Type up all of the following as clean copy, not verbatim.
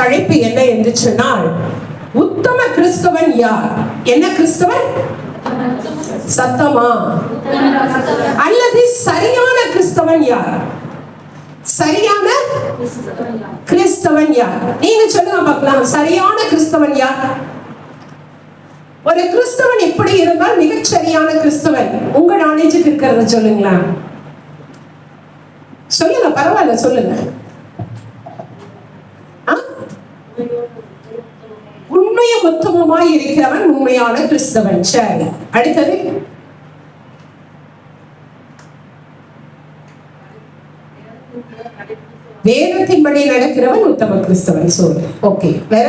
தலைப்பு என்ன என்று சொன்னால், உத்தம கிறிஸ்தவன் யார்? என்ன கிறிஸ்தவன்? சத்தமா? அல்லது சரியான கிறிஸ்தவன் யார்? சரியான கிறிஸ்தவன் யார்? நீங்க சொல்லுங்க பார்க்கலாம். சரியான கிறிஸ்தவன் யார்? ஒரு கிறிஸ்தவன் எப்படி இருந்தால் மிகச் சரியான கிறிஸ்தவன்? உங்க நாலேஜுக்கு இருக்கிறத சொல்லுங்களா? சொல்லுங்க, பரவாயில்ல, சொல்லுங்க. உண்மையும் உத்தமமாய் இருக்கிறவன் உண்மையான கிறிஸ்தவன். சரி, அடுத்தது வேதத்தின்படி நடக்கிறவன் உத்தம கிறிஸ்தவன். சொல்லு. ஓகே, வேற?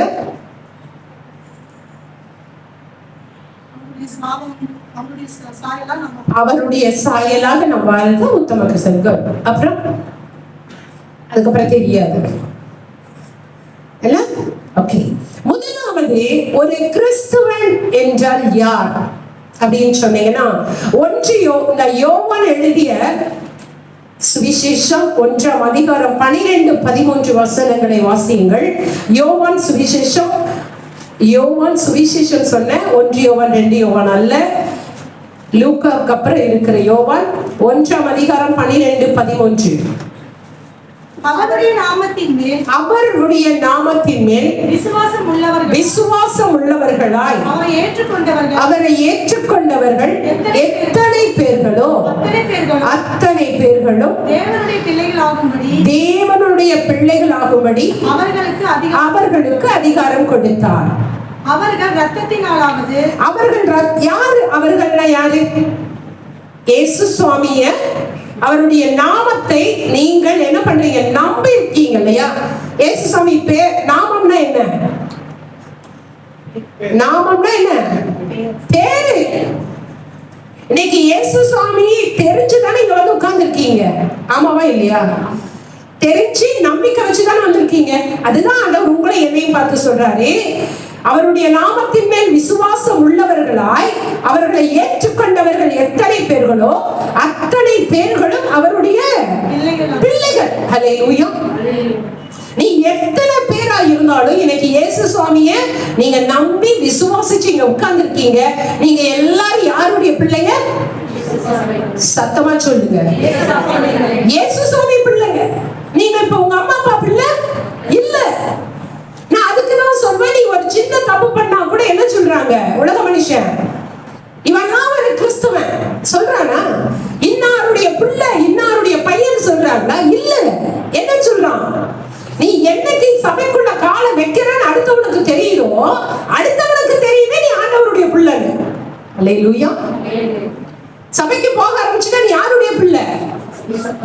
அவருடைய சாயலாக நம்ம வாழ்ந்த உத்தம கிறிஸ்தவன். அப்புறம் அதுக்கப்புறம் தெரியாது. ஓகே, முதலாவது ஒரு கிறிஸ்தவன் என்றால் யார் அப்படின்னு சொன்னீங்கன்னா, யோவான் எழுதிய சுவிசேஷம் 1ஆம் அதிகாரம் 12-13 வசனங்களை வாசியுங்கள். யோவான் சுவிசேஷம் சொன்ன 1 யோவான் 2 யோவான் அல்ல, லூக்காவுக்கு அப்புறம் இருக்கிற யோவான் 1ஆம் அதிகாரம் 12-13. அவருடைய நாமத்தின் மேல் விசுவாசம் உள்ளவர்களாய் அவரை ஏற்றுக்கொண்டவர்கள் எத்தனை பேர்களோ அத்தனை பேர்களும் தேவனுடைய பிள்ளைகளாகும்படி அவர்களுக்கு அதிகாரம் கொடுத்தார். யாரு? இயேசு சுவாமிய, அவருடைய நாமத்தை நீங்கள் என்ன பண்றீங்க? நம்பி இருக்கீங்க இல்லையா? இயேசு சுவாமி பேர் நாமம்னா என்ன? நாமம்னா என்ன? பேரு. இன்னைக்கு இயேசு சுவாமி தெரிஞ்சுதானே இங்க வந்து உட்கார்ந்து இருக்கீங்க. ஆமாவா இல்லையா? தெரிஞ்சு நம்பிக்கை வச்சுதானே வந்திருக்கீங்க. அதுதான் ஆண்டவர் உங்களை என்னையும் பார்த்து சொல்றாரு, அவருடைய நாமத்தின் மேல் விசுவாசம் உள்ளவர்களாய் அவர்களை ஏற்றுக்கொண்டவர்கள் எத்தனை பேர்களோ அத்தனை பேர்களும் அவருடைய பிள்ளைகள். ஹல்லேலூயா. நீ எத்தனை பேரா இருந்தாலும் இன்னைக்கு இயேசு சுவாமிய நீங்க நம்பி விசுவாசிச்சு இங்க உட்கார்ந்து இருக்கீங்க. நீங்க எல்லாரும் யாருடைய பிள்ளைங்க? சத்தமா சொல்லுங்க, இயேசு சுவாமி பிள்ளைங்க. நீங்க இப்ப உங்க அம்மா அப்பா பிள்ளை இல்ல. நான் அதுக்குதான் சொல்வேன், நீ ஒரு சின்ன தப்பு பண்ணா கூட என்ன சொல்றாங்க உலக மனுஷன்? இவன் ஒரு கிறிஸ்தவன் சொல்றானா? இன்னாருடைய பிள்ளை, இன்னாருடைய பையன் சொல்றாங்களா? இல்ல. என்ன சொல்றான்? நீ என்னைக்கு சபைக்குள்ள காலை வைக்கிறன்னு அடுத்தவனுக்கு தெரியுதோ, அடுத்தவனுக்கு தெரியுமே நீ ஆண்டவருடைய பிள்ளை. அல்லேலூயா. சபைக்கு போக ஆரம்பிச்சுட்டா நீ யாருடைய பிள்ளை?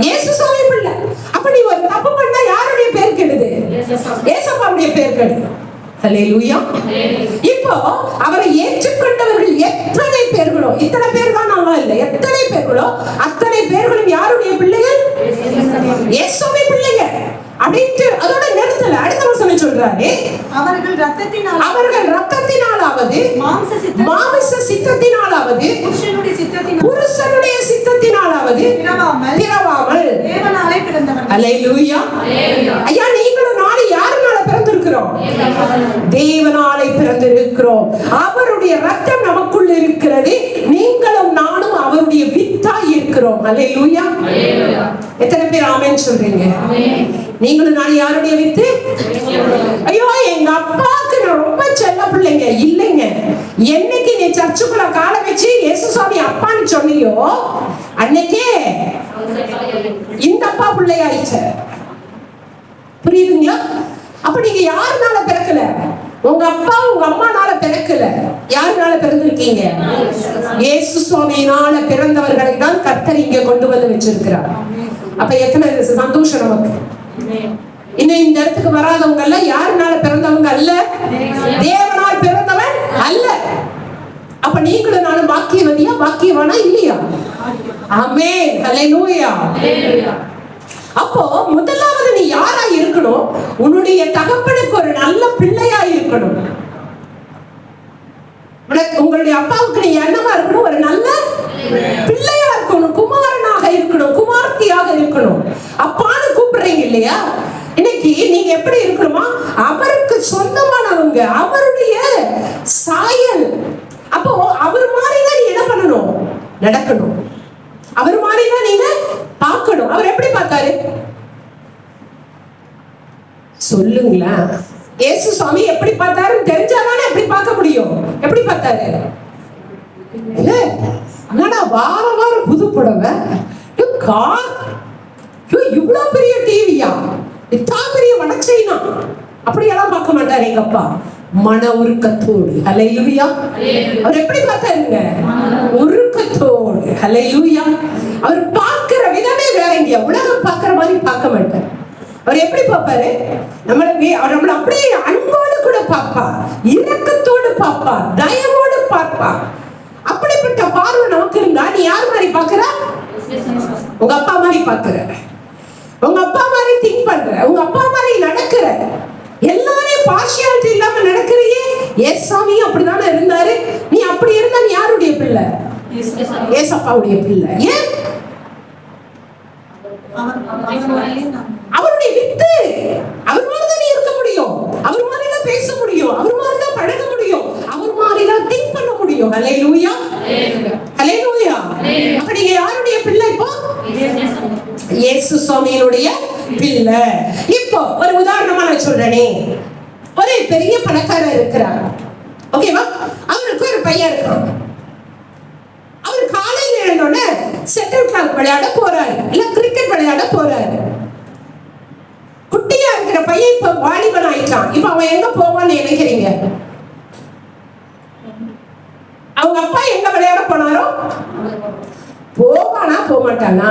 இயேசு சுவாமி பிள்ளை. அப்ப நீ ஒரு தப்பு பண்ணா யாருடைய பேர் கெடுது? இயேசுவாவுடைய பேர் கெடுது. ஹல்லேலூயா. இப்போ அவரை ஏற்றுக்கொண்டவர்கள் எத்தனை பேர்களோ, இத்தனை பேர் தான் நாம இல்ல, எத்தனை பேர்களோ அத்தனை பேர்களும் யாருடைய பிள்ளைகள்? இயேசுவை பிள்ளைங்க அப்படின்ட்டு அதோட நிறுத்தல. அடுத்த வசனம் சொல்றாரு, அவர்கள் ரத்தத்தினாலாவது மாமிச சித்தத்தினாலாவது புருஷனுடைய சித்தத்தினாலாவது பிறவாமல் தேவனாலே பிறந்தவர்கள். அல்லேலூயா. ஐயா, நீங்களும் நாளை யாருனால பிறந்திருக்கிறோம்? தேவனாலே பிறந்திருக்கிறோம். அவருடைய ரத்தம் நமக்குள்ள இருக்கிறது. நீங்களும் நானும் அவருடைய வித்தாய் இருக்கிறோம். அல்லேலூயா. எத்தனை பேர் ஆமென் சொல்றீங்க? நீங்களும் நான் யாருடைய வித்து? ஐயோ, எங்க அப்பாவுக்கு நான் ரொம்ப செல்ல பிள்ளைங்க இல்லைங்க. என்னைக்கு நீ சர்ச்சுக்குள்ள காலை வச்சு இயேசு சுவாமி அப்பான்னு சொன்னியோ அன்னைக்கே இந்த அப்பா பிள்ளையாயிடுச்சு. புரியுதுங்களா? அப்ப நீங்க யாருனால பிறக்கல? உங்க அப்பா உங்க அம்மானால பிறக்கல. யாருனால பிறந்திருக்கீங்க? இயேசு சுவாமியினால பிறந்தவர்களை தான் கர்த்தர் இங்க கொண்டு வந்து வச்சிருக்கிறார். அப்ப எத்தனை சந்தோஷம் நமக்கு. இன்னும் இந்த இடத்துக்கு வராதவங்க எல்லாம் யாருனால பிறந்தவங்க அல்ல, தேவனால் பிறந்தவன் அல்ல. அப்ப நீங்களும் நானும் பாக்கியவதியா பாக்கியவானா இல்லையா? ஆமென். ஹல்லேலூயா. அப்போ முதலாவது நீ யாரா இருக்கணும்? உன்னுடைய தகப்பனுக்கு ஒரு நல்ல பிள்ளையா இருக்கணும். உங்களுடைய அப்பாவுக்கு நீ என்னவா இருக்கணும்? ஒரு நல்ல பிள்ளையா இருக்கணும், குமாரனாக இருக்கணும், குமார்த்தியாக இருக்கணும். அப்பான்னு கூப்பிடுறீங்க இல்லையா? இன்னைக்கு நீங்க எப்படி இருக்கணுமா? அவருக்கு அவங்க, அவருடைய சாயல். அப்போ அவர் மாதிரிதான் நீ என்ன பண்ணணும்? நடக்கணும். அவர் மாதிரிதான் நீங்க பார்க்கணும். அவர் எப்படி பார்த்தாரு சொல்லுங்களா? இயேசு சுவாமி எப்படி பார்த்தாருன்னு தெரிஞ்சாதானே எப்படி பார்க்க முடியும். எப்படி பார்த்தாரு? என்னடா வாரம் வாரம் புது புடவை, கார், இவ்வளவு பெரிய டிவியா, இத்தா பெரிய வடச்சைனா, அப்படியெல்லாம் பார்க்க மாட்டாரு எங்க அப்பா. மன உருக்கத்தோடு. ஹல்லேலூயா. அவர் எப்படி பார்த்தாருங்க? உருக்கத்தோடு. ஹல்லேலூயா. அவர் பார்க்கிற விதமே வேற எங்கேயா உலகம் பார்க்கிற மாதிரி பார்க்க மாட்டார். அவர் எப்படி பார்ப்பாரு? நம்மளை அப்படியே அன்போடு கூட பார்ப்பா, இரக்கத்தோடு பார்ப்பா, தயவோடு பார்ப்பா. அப்படிப்பட்ட பார்வை நமக்கு இருந்தா நீ யார் மாதிரி பார்க்கிற? உங்க அப்பா மாதிரி பார்க்கிற, உங்க அப்பா மாதிரி திங்க் பண்ற, உங்க அப்பா மாதிரி நடக்கிற, எல்லாரையும் பார்ஷியாலிட்டி இல்லாம நடக்கிறியே. ஏசாமி அப்படிதானே இருந்தாரு. நீ அப்படி இருந்தா நீ யாருடைய பிள்ளை? ஏசப்பாவுடைய பிள்ளை. ஏன்? அவருடைய வித்து. அவர் மாதிரிதான் நீ இருக்க முடியும், அவர் மாதிரிதான் பேச முடியும், அவர் மாதிரிதான் பழக முடியும், அவர் மாதிரிதான் திங்க் பண்ண முடியும். ஹல்லேலூயா. ஹல்லேலூயா. அப்ப நீங்க யாருடைய பிள்ளை? இப்போ இயேசு சுவாமியினுடைய பிள்ளை. இப்போ ஒரு உதாரணமா நான் சொல்றேனே, ஒரு பெரிய பணக்காரர் இருக்கிறார். ஓகேவா? அவருக்கு ஒரு பையன் இருக்கான். அவர் காலையில் எழுந்தோடனே செட்டில் காக் விளையாட போறாரு, இல்ல கிரிக்கெட் விளையாட போறாரு. குட்டியா இருக்கிற பையன் இப்ப வாலிபன் ஆயிட்டான். இப்ப அவன் எங்க போவான்னு நினைக்கிறீங்க? அவங்க அப்பா எங்க விளையாட போனாரோ போவானா போக மாட்டானா?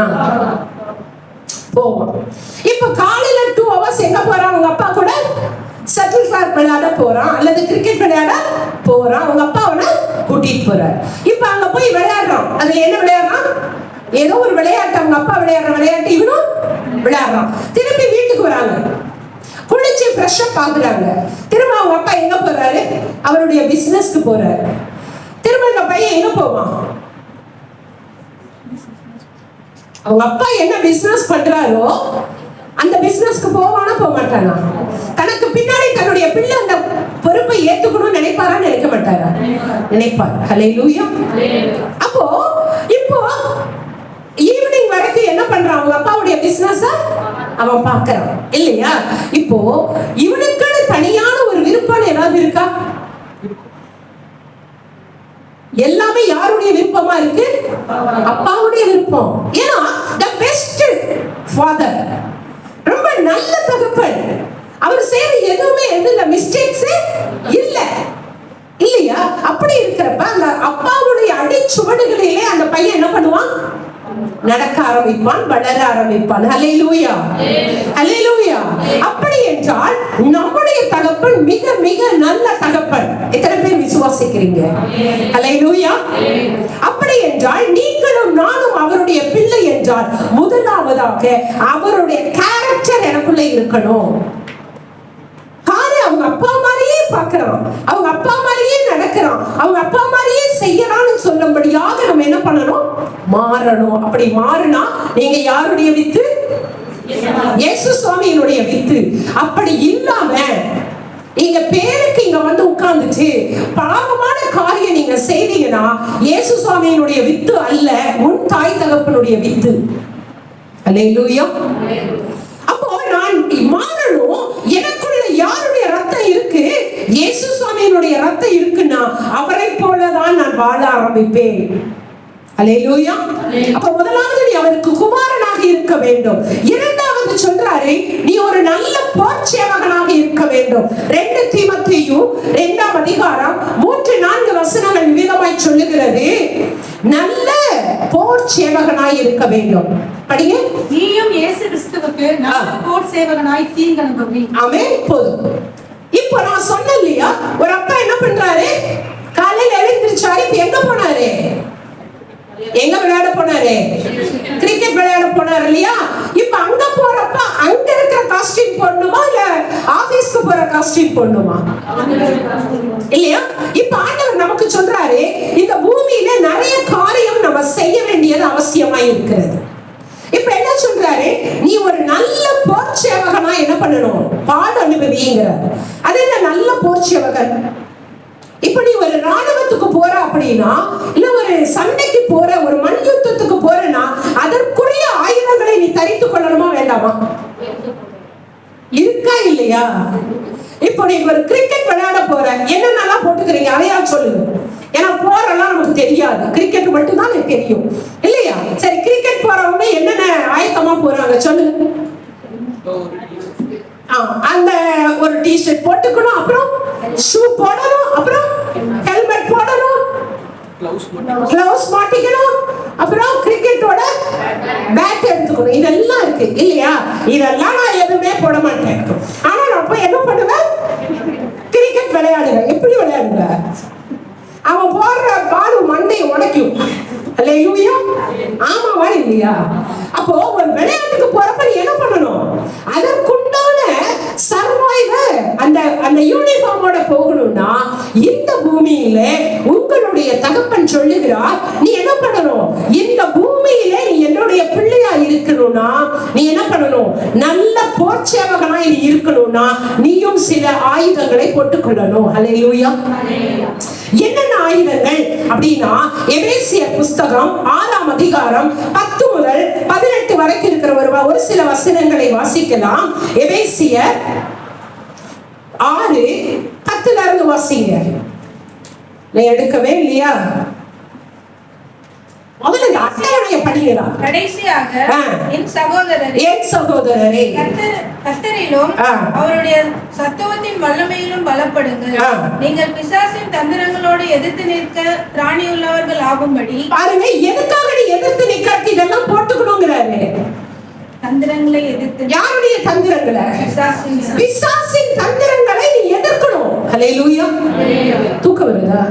போவான். இப்ப காலையில 2 hours எங்க போறான்? அவங்க அப்பா கூட செட்டில் காக் விளையாட போறான், அல்லது கிரிக்கெட் விளையாட போறான். அவங்க அப்பா அவனை கூட்டிட்டு போறாரு. இப்ப அங்க போய் விளையாடுறான். அதுல என்ன விளையாடுறான்? ஏதோ ஒரு விளையாட்டு. அவங்க அப்பா விளையாடுற விளையாட்டு இவனும் விளையாடுறான். திருப்பி வீட்டுக்கு வராங்க, குளிச்சு ஃப்ரெஷ் அப் ஆகுறாங்க. திரும்ப அவங்க அப்பா எங்க போறாரு? அவருடைய பிசினஸ்க்கு போறாரு. திரும்ப அந்த பையன் எங்க போவான்? அவங்க அப்பா என்ன பிசினஸ் பண்றாரோ அந்த பிசினஸ்க்கு போவானா போக மாட்டானா? தனக்கு பின்னாடி தன்னுடைய பிள்ளை அந்த பொறுப்பை ஏத்துக்கணும்னு நினைப்பாரா நினைக்க மாட்டாரா? நினைப்பார். ஹல்லேலூயா. அப்போ இப்போ ஈவினிங் வரைக்கும் என்ன பண்றான்? அவங்க அப்பாவுடைய பிசினஸ் அவன் பார்க்கறான் இல்லையா? இப்போ இவனுக்குன்னு தனியான ஒரு விருப்பம் ஏதாவது இருக்கா? எல்லாமே யாருடைய விருப்பமா இருக்கு? அப்பாவுடைய விருப்பம். ஏன்னா the best father, ரொம்ப நல்ல தகப்பன். அவர் செய்யற எதுவுமே எதுல மிஸ்டேக்ஸ் இல்ல இல்லையா? அப்படி இருக்கிறப்ப அந்த அப்பாவுடைய அடிச்சுவடுகளிலே அந்த பையன் என்ன பண்ணுவான்? நடக்க ஆரம்பிப்பான், வளர ஆரம்பிப்பான். ஹல்லேலூயா. ஹல்லேலூயா. அப்படி என்றால் நம்முடைய தகப்பன் மிக மிக நல்ல தகப்பன். எத்தனை பேர் விசுவாசிக்கிறீங்க? ஹல்லேலூயா. அப்படி என்றால் நீங்களும் நானும் அவருடைய பிள்ளை என்றால் முதலாவதாக அவருடைய கேரக்டர் எனக்குள்ள இருக்கணும். அவங்க அப்பா மாதிரியே பார்க்கிறான், அவங்க அப்பா மாதிரியே நடக்கிறான், அவங்க அப்பா மாதிரியே செய்யறான்னு சொல்லும்படியாக நம்ம என்ன பண்ணணும்? மாறணும். அப்படி மாறினா நீங்க யாருடைய வித்து? இயேசு சுவாமியினுடைய வித்து. அப்படி இல்லாம நீங்க பேருக்கு இங்க வந்து உட்கார்ந்துட்டு பாவமான காரியம் நீங்க செய்தீங்கன்னா இயேசு சுவாமியினுடைய வித்து அல்ல, உன் தாய் தகப்பனுடைய வித்து. அல்லேலூயா. அப்போ நான் மாறணும். எனக்குள்ள யாருடைய ரத்தம் இருக்கு? இயேசு சுவாமியினுடைய ரத்தம் இருக்குன்னா அவரை போலதான் நான் வாழ ஆரம்பிப்பேன். அல்லேலூயா. அப்ப முதலாவது நீ அவருக்கு குமாரனாக இருக்க வேண்டும். இரண்டாவது சொல்றாரு நீ ஒரு நல்ல போர்ச்சேவகனாக இருக்க வேண்டும். 2 தீமோத்தேயு 2ஆம் அதிகாரம் 3-4 வசனங்கள் விதமாய் சொல்லுகிறது. நல்ல போர்ச்சேவகனாய் இருக்க வேண்டும். படிங்க. நீயும் இயேசு கிறிஸ்துவுக்கு நல்ல போர்ச்சேவகனாய் தீங்கு அனுபவி. ஆமென். போதும். இப்போ நான் சொன்னேன் இல்லையா, ஒரு அப்பா என்ன பண்றாரு? காலையில எழுந்திருச்சாரு. இப்ப எங்க போனாரு? எங்க விளையாட போனாரு? கிரிக்கெட் விளையாட போனாரு இல்லையா? இப்ப அங்க போறப்ப அங்க இருக்கிற காஸ்டியூம் போடணுமா இல்ல ஆபீஸ்க்கு போற காஸ்டியூம் போடணுமா? இல்லையா? இப்ப ஆண்டவர் நமக்கு சொல்றாரு இந்த பூமியில நிறைய காரியம் நம்ம செய்ய வேண்டியது அவசியமா இருக்கிறது. இப்ப என்ன சொல்றாரு? நீ ஒரு நல்ல போர்ச்சேவகனா என்ன பண்ணணும்? பாட அனுபவிங்கிறார். அது என்ன நல்ல போர்ச்சவகன். இப்ப நீ ஒரு ராணுவத்துக்கு போற அப்படின்னா, இல்ல ஒரு சண்டைக்கு போற, ஒரு மண் யுத்தத்துக்கு போறனா, அதற்குரிய ஆயுதங்களை நீ தரித்து கொள்ளணுமா வேண்டாமா? இருக்கா இல்லையா? இப்போ நீங்க ஒரு கிரிக்கெட் விளையாட போற, என்னென்னலாம் போட்டுக்கிறீங்க அதையா சொல்லுங்க. ஏன்னா போறலாம் நமக்கு தெரியாது, கிரிக்கெட் மட்டும் தான் எனக்கு தெரியும் இல்லையா? சரி, கிரிக்கெட் போறவங்க என்னென்ன ஆயத்தமா போறாங்க சொல்லுங்க. அந்த ஒரு டி-ஷர்ட் போட்டுக்கணும், அப்புறம் ஷூ போடணும், அப்புறம் ஹெல்மெட் போடணும், கிளவுஸ் மாட்டிக்கணும், அப்புறம் கிரிக்கெட்டோட பேட் எடுத்துக்கணும். இதெல்லாம் இருக்கு இல்லையா? இதெல்லாம் நான் எதுவுமே போட மாட்டேன். ஆனா நான் போய் என்ன பண்ணுவேன்? கிரிக்கெட் விளையாடுவேன். எப்படி விளையாடுவேன்? அவன் போடுற பால் மண்டையை உடைக்கும். அல்லேலூயா. ஆமாவா இல்லையா? அப்போ ஒரு விளையாட்டுக்கு போறப்ப நீ என்ன பண்ணணும்? அதற்குண்டான சர்வைவர் அந்த யூனிஃபார்மோட போகணும்னா, இந்த பூமியில உங்களுடைய தகப்பன் சொல்லுகிறார், நீ என்ன பண்ணணும்? இந்த பூமியில நீ என்னுடைய பிள்ளையா இருக்கணும்னா நீ என்ன பண்ணணும்? நல்ல போர்ச்சேவகனா நீ இருக்கணும்னா நீயும் சில ஆயுதங்களை போட்டுக்கொள்ளணும். அல்லேலூயா. என்னென்ன ஆயுதங்கள் அப்படின்னா, எபேசியர் புஸ்தகம் 6ஆம் அதிகாரம் 10 முதல் 18 வரைக்கும் இருக்கிற ஒரு சில வசனங்களை வாசிக்கலாம். எபேசியர் 6:10 இருந்து வாசிங்க. நீ எடுக்கவே இல்லையா? முதல்ல இந்த அட்டவணையை படிங்களா. கடைசியாக என் சகோதரரே கர்த்தரிலும் அவருடைய சத்துவத்தின் வல்லமையிலும் பலப்படுங்கள். நீங்கள் பிசாசின் தந்திரங்களோடு எதிர்த்து நிற்க திராணியுள்ளவர்கள் ஆகும்படி. பாருங்க, எதுக்காக நீ எதிர்த்து நிற்க இதெல்லாம் போட்டுக்கணுங்கிறாரு. தந்திரங்களை எதிர்த்து. யாருடைய தந்திரங்களை? பிசாசின் தந்திரங்களை நீ எதிர்க்கணும். அல்லேலூயா. தூக்கம் வருதா?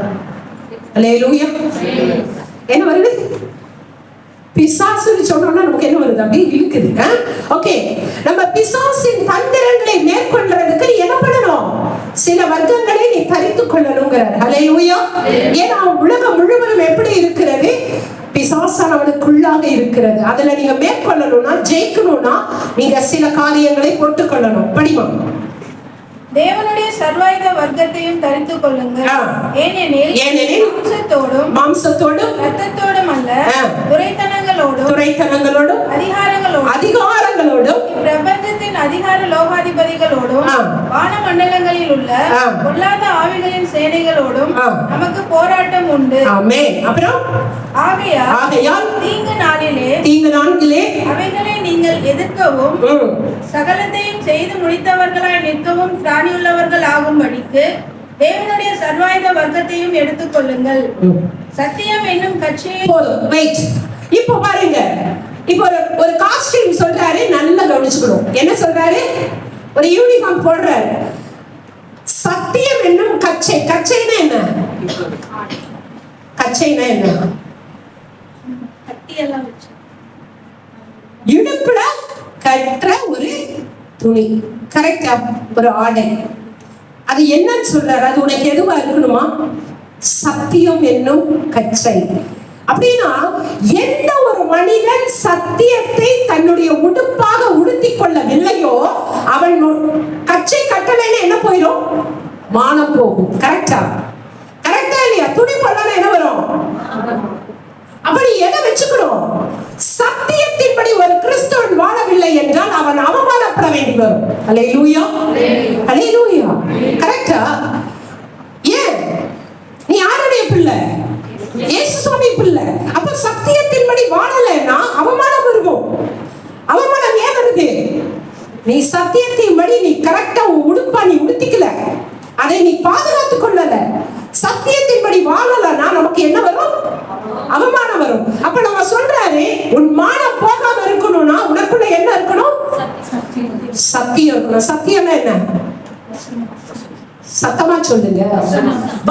அல்லேலூயா. என்ன வருது? பிசாசுன்னு சொன்னோம்னா நமக்கு என்ன வருது? அப்படி இழுக்குது. ஓகே, நம்ம பிசாசின் தந்திரங்களை மேற்கொள்றதுக்கு நீ என்ன பண்ணணும்? சில வர்க்கங்களை நீ தரித்து கொள்ளணுங்கிறார். அல்லேலூயா. ஏன்னா உலகம் முழுவதும் எப்படி இருக்கிறது? பிசாசானவனுக்குள்ளாக இருக்கிறது. அதுல நீங்க மேற்கொள்ளணும்னா, ஜெயிக்கணும்னா நீங்க சில காரியங்களை போட்டுக்கொள்ளணும். படிமா. தேவனுடைய சர்வாயுத வர்க்கத்தையும் தரித்துக் கொள்ளுங்கள். ஏனெனில் மாம்சத்தோடும் இரத்தத்தோடும் அல்ல, துரைத்தனங்களோடும் அதிகாரங்களோடும் பிரபஞ்சத்தின் அதிகார லோகாதிபதிகளோடும் வானமண்டலங்களில் உள்ள பொல்லாத ஆவிகளின் சேனைகளோடும் நமக்கு போராட்டம் உண்டு. ஆமென். அப்புறம் ஆகையால் தீங்கு நாளிலே அவைகளை நீங்கள் எதிர்க்கவும் சகலத்தையும் செய்து முடித்தவர்களாய் நிற்கவும் திராணியுள்ளவர்கள் ஆகும்படிக்கு தேவனுடைய சர்வாயுத வர்க்கத்தையும் எடுத்துக் கொள்ளுங்கள். சத்தியம் என்னும் கட்சியை. இப்போ பாருங்க, இப்போ ஒரு காஸ்டியூம் சொல்றாரு, நல்லா கவனிச்சுக்கணும். என்ன சொல்றாரு? ஒரு யூனிஃபார்ம் போடுறாரு. சத்தியம் என்னும் கச்சை. கச்சைனா என்ன? கச்சைனா என்ன? இடுப்புல கட்டுற ஒரு துணி, கரெக்டா? ஒரு ஆடை. அது என்னன்னு சொல்றாரு? அது உனக்கு எதுவா இருக்கணுமா? சத்தியம் என்னும் கச்சை. அப்படின்னா எந்த ஒரு மனிதன் சத்தியத்தை தன்னுடைய உடுப்பாக உடுத்திக் கொள்ளவில்லையோ அவன் கச்சை கட்டளைன்னு என்ன போயிடும்? மானம் போகும். கரெக்டா? கரெக்டா இல்லையா? துணி போடலாம் என்ன வரும்? அப்படி எதை வச்சுக்கணும்? சத்தியத்தின்படி ஒரு கிறிஸ்தவன் வாழவில்லை என்றால் அவன் அவமானப்பட வேண்டி வரும். அல்லேலூயா. அல்லேலூயா. கரெக்டா? ஏன்? நீ யாருடைய பிள்ளை? இயேசு சுவாமி பிள்ளை. அப்ப சத்தியத்தின்படி வாழலைன்னா அவமானம் இருக்கும். அவமானம் ஏன் வருது? நீ சத்தியத்தின்படி நீ கரெக்டா உடுப்பா நீ உடுத்திக்கல, அதை நீ பாதுகாத்துக் கொள்ளல, சத்தியத்தின்படி வாழலன்னா நமக்கு என்ன வரும்? அவமானம் வரும். அப்ப நம்ம சொல்றாரு, உன் மானம் போகாம இருக்கணும்னா உனக்குள்ள என்ன இருக்கணும்? சத்தியம் இருக்கணும். சத்தியம்னா என்ன? சத்தமா சொல்லுங்க.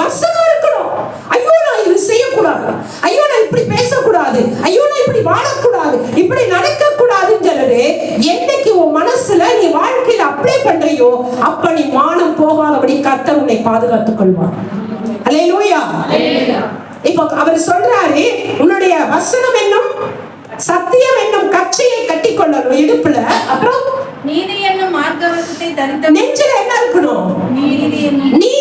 வசனம் இருக்கணும். ஐயோ நான் இது செய்யக்கூடாது, ஐயோ நான் இப்படி பேசக்கூடாது, ஐயோ நான் இப்படி வாழக்கூடாது, இப்படி நடக்க கூடாதுங்கிறது என்னைக்கு உன் மனசுல நீ வாழ்க்கையில அப்ளை பண்றியோ அப்ப நீ மானம் போகாதபடி கர்த்தர் உன்னை பாதுகாத்துக் கொள்வார். அல்லேலூயா. இப்போ அவர் சொல்றாரு, உன்னுடைய வசனம் என்னும் சத்தியம் என்னும் கச்சையை கட்டிக்கொள்ளணும் இடுப்புல. அப்புறம் நீதி என்னும் மார்க்கவசத்தை தரித்த. நெஞ்சில என்ன இருக்கணும்? நீதி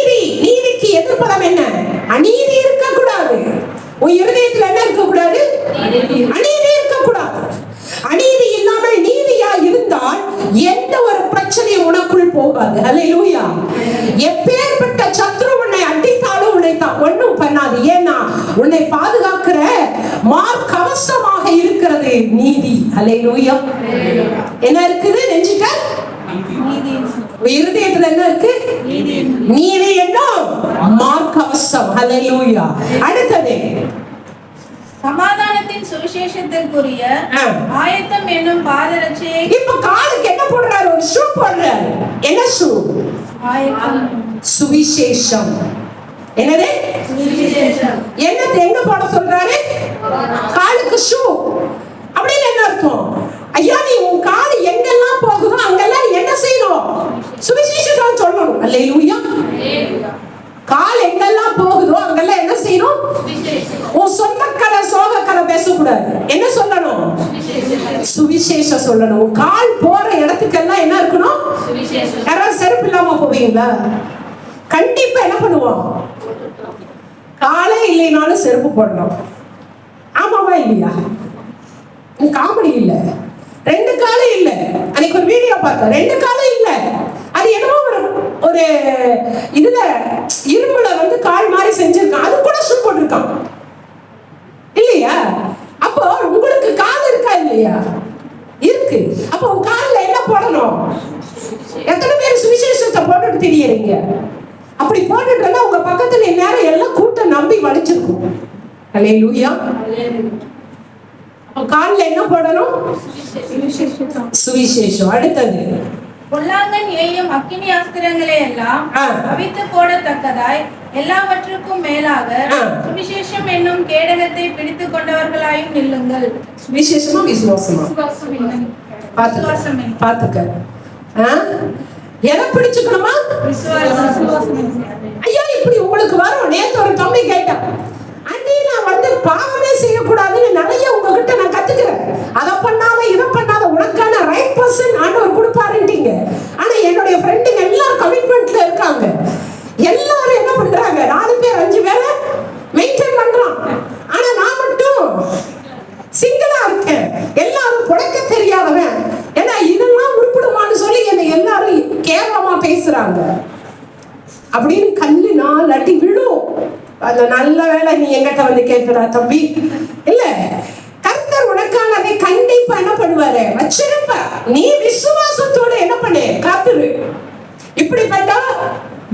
அநீதி இருக்கக்கூடாது. அநீதி இல்லாமல் நீதியா இருந்தால் எந்த ஒரு பிரச்சனையும் உனக்குள் போகாது. அல்லேலூயா. எப்பேற்பட்ட சத்ரு உன்னை அடித்தாலும் உன்னை ஒண்ணும் பண்ணாது. ஏன்னா உன்னை பாதுகாக்கிற மார்க்கவசமாக இருக்கிறது நீதி. அல்லேலூயா. என்ன இருக்குது நெஞ்சிட்ட? இருதயத்துல என்ன இருக்கு? நீதி என்னும் மார்க்கவசம். அல்லேலூயா. அடுத்தது சமாதானத்தின் சுவிசேஷத்திற்குரிய ஆயத்தம் என்னும் பாதரட்சையை. இப்ப காலுக்கு என்ன போடுறாரு? ஒரு ஷூ போடுறாரு. என்ன ஷூ? ஆயத்தம். சுவிசேஷம். என்னது? சுவிசேஷம். என்னது எங்க போட சொல்றாரு? காலுக்கு ஷூ. அப்படின்னு என்ன அர்த்தம்? ஐயா, நீ உன் கால் எங்கெல்லாம் போகுதோ அங்கெல்லாம் என்ன செய்யணும்? சுவிசேஷம் சொல்லணும். அல்லேலூயா. கால் எங்கெல்லாம் போகுதோ அங்கெல்லாம் என்ன செய்யணும்? உன் சொந்த கதை சோக கதை பேசக்கூடாது. என்ன சொல்லணும்? சுவிசேஷம் சொல்லணும். உன் கால் போற இடத்துக்கெல்லாம் என்ன இருக்கணும்? யாராவது செருப்பு இல்லாம போவீங்களா? கண்டிப்பா என்ன பண்ணுவோம்? காலே இல்லைனாலும் செருப்பு போடணும். ஆமாவா இல்லையா? காமெடி இல்ல. 2 காலும் இல்ல. அன்னைக்கு ஒரு வீடியோ பார்த்தேன். 2 காலும் இல்ல. அது என்னமோ ஒரு இதுல இரும்புல வந்து கால் மாதிரி செஞ்சிருக்கான். அது கூட ஷூ போட்டிருக்கான் இல்லையா? அப்போ உங்களுக்கு கால் இருக்கா இல்லையா? இருக்கு. அப்போ உங்க கால்ல என்ன போடணும்? எத்தனை பேர் சுவிசேஷத்தை போட்டுட்டு தெரியறீங்க? அப்படி போட்டுட்டு உங்க பக்கத்துல நேரம் எல்லாம் கூட்டம் நம்பி வலிச்சிருக்கும். அல்லேலூயா. கால்ல என்ன போடணும்? சுவிசேஷம். அடுத்தது பொல்லாங்கன் எய்யும் அக்கினி அஸ்திரங்களை எல்லாம் அவித்து போடத்தக்கதாய் எல்லாவற்றுக்கும் மேலாக சுவிசேஷம் என்னும் கேடகத்தை பிடித்துக் கொண்டவர்களாயும் நில்லுங்கள். சுவிசேஷமா விசுவாசமா? பாத்துக்க. எதை பிடிச்சுக்கணுமா? ஐயா, இப்படி உங்களுக்கு வரும். நேத்து ஒரு தம்பி கேட்டான், அண்ணி நான் வந்து பாவமே செய்யக்கூடாதுன்னு நிறைய உங்ககிட்ட நான் கத்துக்கிறேன். அதை பண்ணாத இதை பண்ணாத உனக்கான ரைட் பர்சன் ஆண்டவர் கொடுப்பாருன்றீங்க. ஆனா என்னுடைய ஃப்ரெண்டுங்க எல்லாரும் கமிட்மெண்ட்ல இருக்காங்க. எல்லாரும் என்ன பண்றாங்க? 4 பேர் 5 பேரை மெயின்டைன் பண்றான். ஆனா நான் மட்டும் சிங்கிளா இருக்கேன். எல்லாரும் புடக்க தெரியாதவன். ஏன்னா இதெல்லாம் உருப்பிடுமான்னு சொல்லி என்னை எல்லாரும் கேவலமா பேசுறாங்க. அப்படின்னு கல்லு 4 அடி விழும். அந்த நல்ல வேலை நீ எங்கிட்ட வந்து கேட்கிறா தம்பி. இல்ல, கர்த்தர் உனக்கானதை கண்டிப்பா என்ன பண்ணுவாரு? வச்சிருப்ப. நீ விசுவாசத்தோட என்ன பண்ணு? காத்துரு. இப்படிப்பட்ட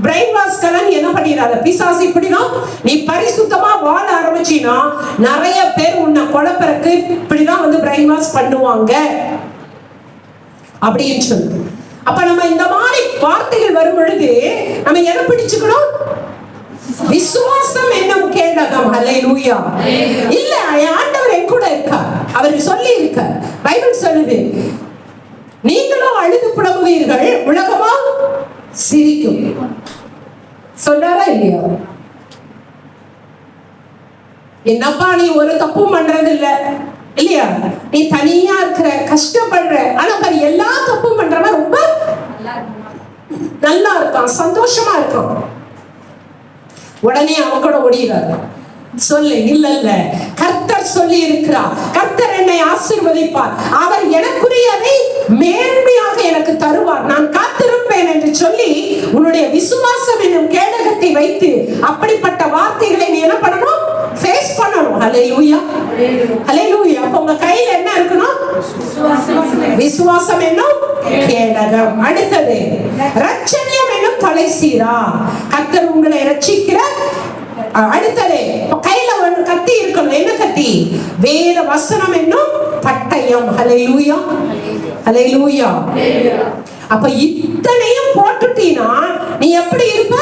பிரெயின் வாஷ்கெல்லாம் நீ என்ன பண்ணிடாத. பிசாசு இப்படிதான் நீ பரிசுத்தமா வாழ ஆரம்பிச்சினா நிறைய பேர் உன்னை குழப்பறக்கு இப்படிதான் வந்து பிரெயின் வாஷ் பண்ணுவாங்க அப்படின்னு சொல்லு. அப்ப நம்ம இந்த மாதிரி வார்த்தைகள் வரும் பொழுது நம்ம எதை பிடிச்சுக்கணும்? விசுவாசம் என்னும் கேடகம். அல்லேலூயா. இல்ல, ஆண்டவர் என் கூட இருக்கார். அவர் சொல்லி இருக்க பைபிள் சொல்லுது, நீங்களும் அழுது புலம்புவீர்கள், உலகமா சிரிக்கும். சொல்றாரா இல்லையா? என்னப்பா நீ ஒரு தப்பும் பண்றது இல்ல இல்லையா? நீ தனியா இருக்கிற, கஷ்டப்படுற. ஆனா பாரு, எல்லா தப்பும் பண்றவன் ரொம்ப நல்லா இருக்கான், சந்தோஷமா இருக்கான். உடனே அவன் கூட ஓடிடாது. சொல்லு, இல்ல இல்ல, கர்த்தர் சொல்லி இருக்கிறார், கர்த்தர் என்னை ஆசீர்வதிப்பார், அவர் எனக்குரியதை மேன்மையாக எனக்கு தருவார், நான் காத்திருப்பேன் என்று சொல்லி உன்னுடைய விசுவாசம் என்னும் கேடகத்தை வைத்து அப்படிப்பட்ட வார்த்தைகளை நீ என்ன பண்ணணும்? ஃபேஸ் பண்ணணும். ஹல்லேலூயா, ஹல்லேலூயா. அப்ப உங்க கையில என்ன இருக்கணும்? விசுவாசம் என்னும் கேடகம். அடுத்தது ரட்சணியம் என்னும் தலைசீரா. கர்த்தர் உங்களை ரட்சிக்கிற. அடுத்தது கையில ஒரு கத்தி இருக்கணும். என்ன கத்தி? வேத வசனம் என்னும் பட்டயம். ஹல்லேலூயா, ஹல்லேலூயா. அப்ப இத்தனையும் போட்டுட்டீனா நீ எப்படி இருப்ப?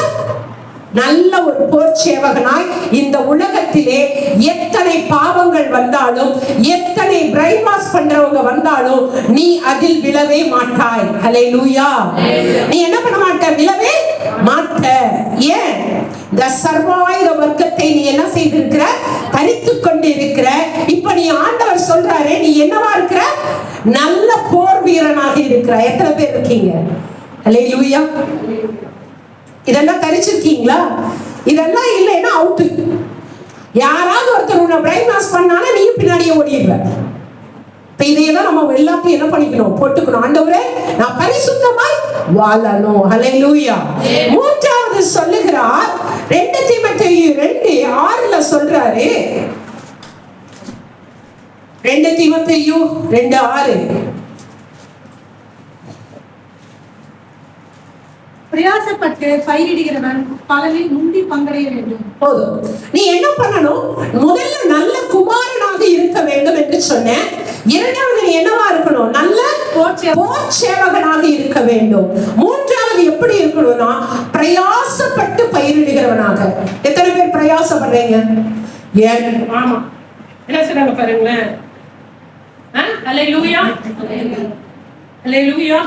நல்ல ஒரு போர் சேவகனாய் இந்த உலகத்திலே எத்தனை பாவங்கள் வந்தாலும், எத்தனை பிரைன் வாஷ் பண்றவங்க வந்தாலும் நீ அதில் விழவே மாட்டாய். ஹல்லேலூயா. நீ என்ன பண்ண மாட்ட? விழவே மாட்ட. ஏன்? இந்த சர்வாயுத வர்க்கத்தை நீ என்ன செய்திருக்கிற? தரித்துக் கொண்டு இருக்கிற. இப்ப நீ ஆண்டவர் சொல்றாரே, நீ என்னவா இருக்கிற? நல்ல போர் வீரனாக இருக்கிற. எத்தனை பேர் இருக்கீங்க? ஹல்லேலூயா. இதெல்லாம் தரிச்சிருக்கீங்களா? இதெல்லாம் இல்லைன்னா அவுட்டு. யாராவது ஒருத்தர் உன்னை பிரைன் வாஷ் பண்ணாலும் நீ பின்னாடியே ஓடிடுவ. இப்ப இதையெல்லாம் நம்ம எல்லாத்தையும் என்ன பண்ணிக்கணும், போட்டுக்கணும். ஆண்டவரே நான் பரிசுத்தமாய் வாழணும். ஹல்லேலூயா. மூன்றாவது சொல்லுகிறார் 2 தீமோத்தேயு 2:6 சொல்றாரு. 2 தீமோத்தேயு 2:6 பிரயாசப்பட்டு பயிரிடுகிறவன் பலனில் முந்தி பங்கடைய வேண்டும். போதும். நீ என்ன பண்ணணும், முதல்ல நல்ல குமாரனாக இருக்க வேண்டும் என்று சொன்னேன். இரண்டாவது நீ என்னவா இருக்கணும், நல்ல போர்ச்சேவகனாக இருக்க வேண்டும். மூன்றாவது எப்படி இருக்கணும்னா பிரயாசப்பட்டு பயிரிடுகிறவனாக. எத்தனை பேர் பிரயாசப்படுறீங்க? ஏன்? ஆமா, என்ன சொல்றாங்க பாருங்களேன். ஹல்லேலூயா, ஹல்லேலூயா.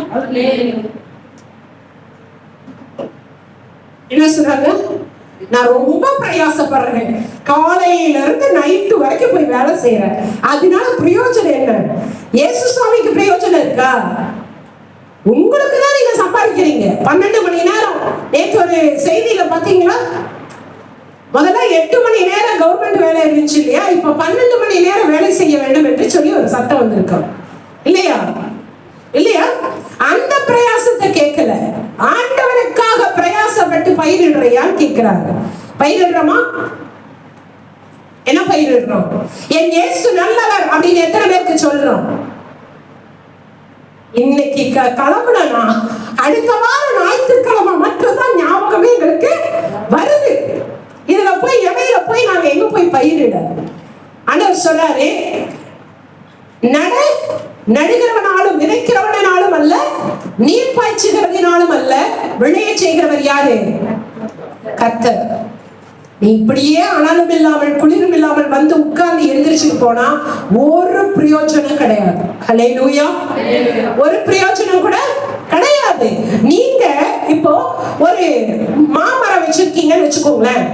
என்ன சொல்றாங்க, நான் ரொம்ப பிரயாசப்படுறேன், காலையில இருந்து நைட்டு வரைக்கும் போய் வேலை செய்யறேன், அதனால பிரயோஜனம் என்ன? இயேசு சுவாமிக்கு பிரயோஜனம் இருக்கா? உங்களுக்கு தான் நீங்க சம்பாதிக்கிறீங்க 12 மணி நேரம். நேற்று ஒரு செய்தியில பாத்தீங்களா, முதல்ல 8 மணி நேரம் கவர்மெண்ட் வேலை இருந்துச்சு இல்லையா, இப்ப 12 மணி நேரம் வேலை செய்ய வேண்டும் என்று சொல்லி ஒரு சட்டம் வந்திருக்கோம் இல்லையா? இல்லையா? அந்த பிரயாசத்தை கேட்கல, ஆண்டவனுக்காக பிரயாசப்பட்டு பயிரிடுறையான்னு கேட்கிறாங்க. பயிரிடுறோமா? என்ன பயிரிடுறோம்? என் இயேசு நல்லவர் அப்படின்னு எத்தனை பேருக்கு சொல்றோம்? இன்னைக்கு கிளம்புனா அடுத்த வாரம் ஞாயிற்றுக்கிழமை மட்டும்தான் ஞாபகமே எங்களுக்கு வருது. இதுல போய் இடையில போய் நாங்க எங்க போய் பயிரிட? ஆண்டவர் சொல்றாரு, நடுகிறவனாலும் விதைக்கிறவனாலும் அல்ல, நீர் பாய்ச்சுகிறவனாலும் அல்ல, விளைய செய்கிறவர் யாரு? கர்த்தர். நீ இப்படியே அனலும் இல்லாமல் குளிரும் இல்லாமல் வந்து உட்கார்ந்து எந்திரிச்சுட்டு போனா ஒரு பிரயோஜனம் கிடையாது. ஹல்லேலூயா. ஒரு பிரயோஜனம் கூட கிடையாது. நீங்க இப்போ ஒரு மாமரம் வச்சிருக்கீங்கன்னு வச்சுக்கோங்களேன்,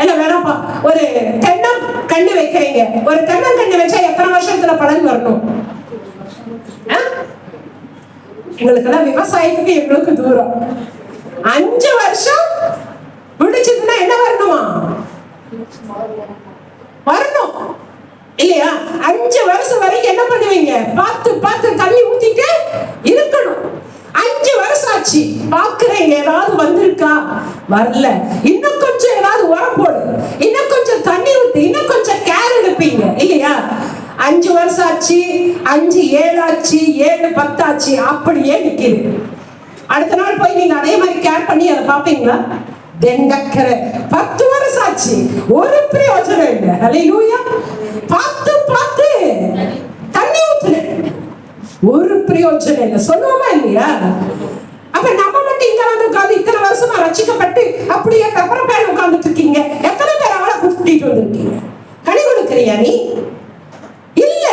இல்ல வேணாப்பா, ஒரு தென்னம் கண்ணு வைக்கிறீங்க. ஒரு தென்னங்கண்ணு வச்சா எத்தனை வருஷத்துல பலன் வரணும்? எங்களுக்கெல்லாம் விவசாயத்துக்கு எங்களுக்கு தூரம். 5 வருஷம் முடிச்சதுன்னா என்ன வரணுமா? வரணும் இல்லையா? 5 வருஷம் வரைக்கும் என்ன பண்ணுவீங்க? பார்த்து பார்த்து தண்ணி ஊத்திட்டு இருக்கணும். 5 வருஷம் ஆச்சு, பாக்குறீங்க ஏதாவது வந்திருக்கா? வரல. இன்னும் கொஞ்சம் ஏதாவது உரம் போடு, இன்னும் கொஞ்சம் தண்ணி ஊத்து, இன்னும் கொஞ்சம் கேர் எடுப்பீங்க இல்லையா? 5 வருஷம் ஆச்சு, 5 7 ஆச்சு, 7 10 ஆச்சு, அப்படியே நிக்குது. அடுத்த நாள் போய் நீங்க அதே மாதிரி கேர் பண்ணி அதை பாப்பீங்களா? தெண்டக்கரை 10 வருஷம் ஆச்சு, ஒரு பிரயோஜனம் இல்லை. ஹல்லேலூயா. பார்த்து பார்த்து தண்ணி ஊத்துனேன், ஒரு பிரயோஜனம் இல்லை. சொல்லுவோமா இல்லையா? அப்ப நம்ம மட்டும் இங்க வந்து உட்கார்ந்து இத்தனை வருஷமா ரசிக்கப்பட்டு அப்படியே கப்பற பேர் உட்கார்ந்துட்டு இருக்கீங்க. எத்தனை பேர் அவளை கூட்டிட்டு வந்திருக்கீங்க? கனி கொடுக்கறியா நீ? இல்ல.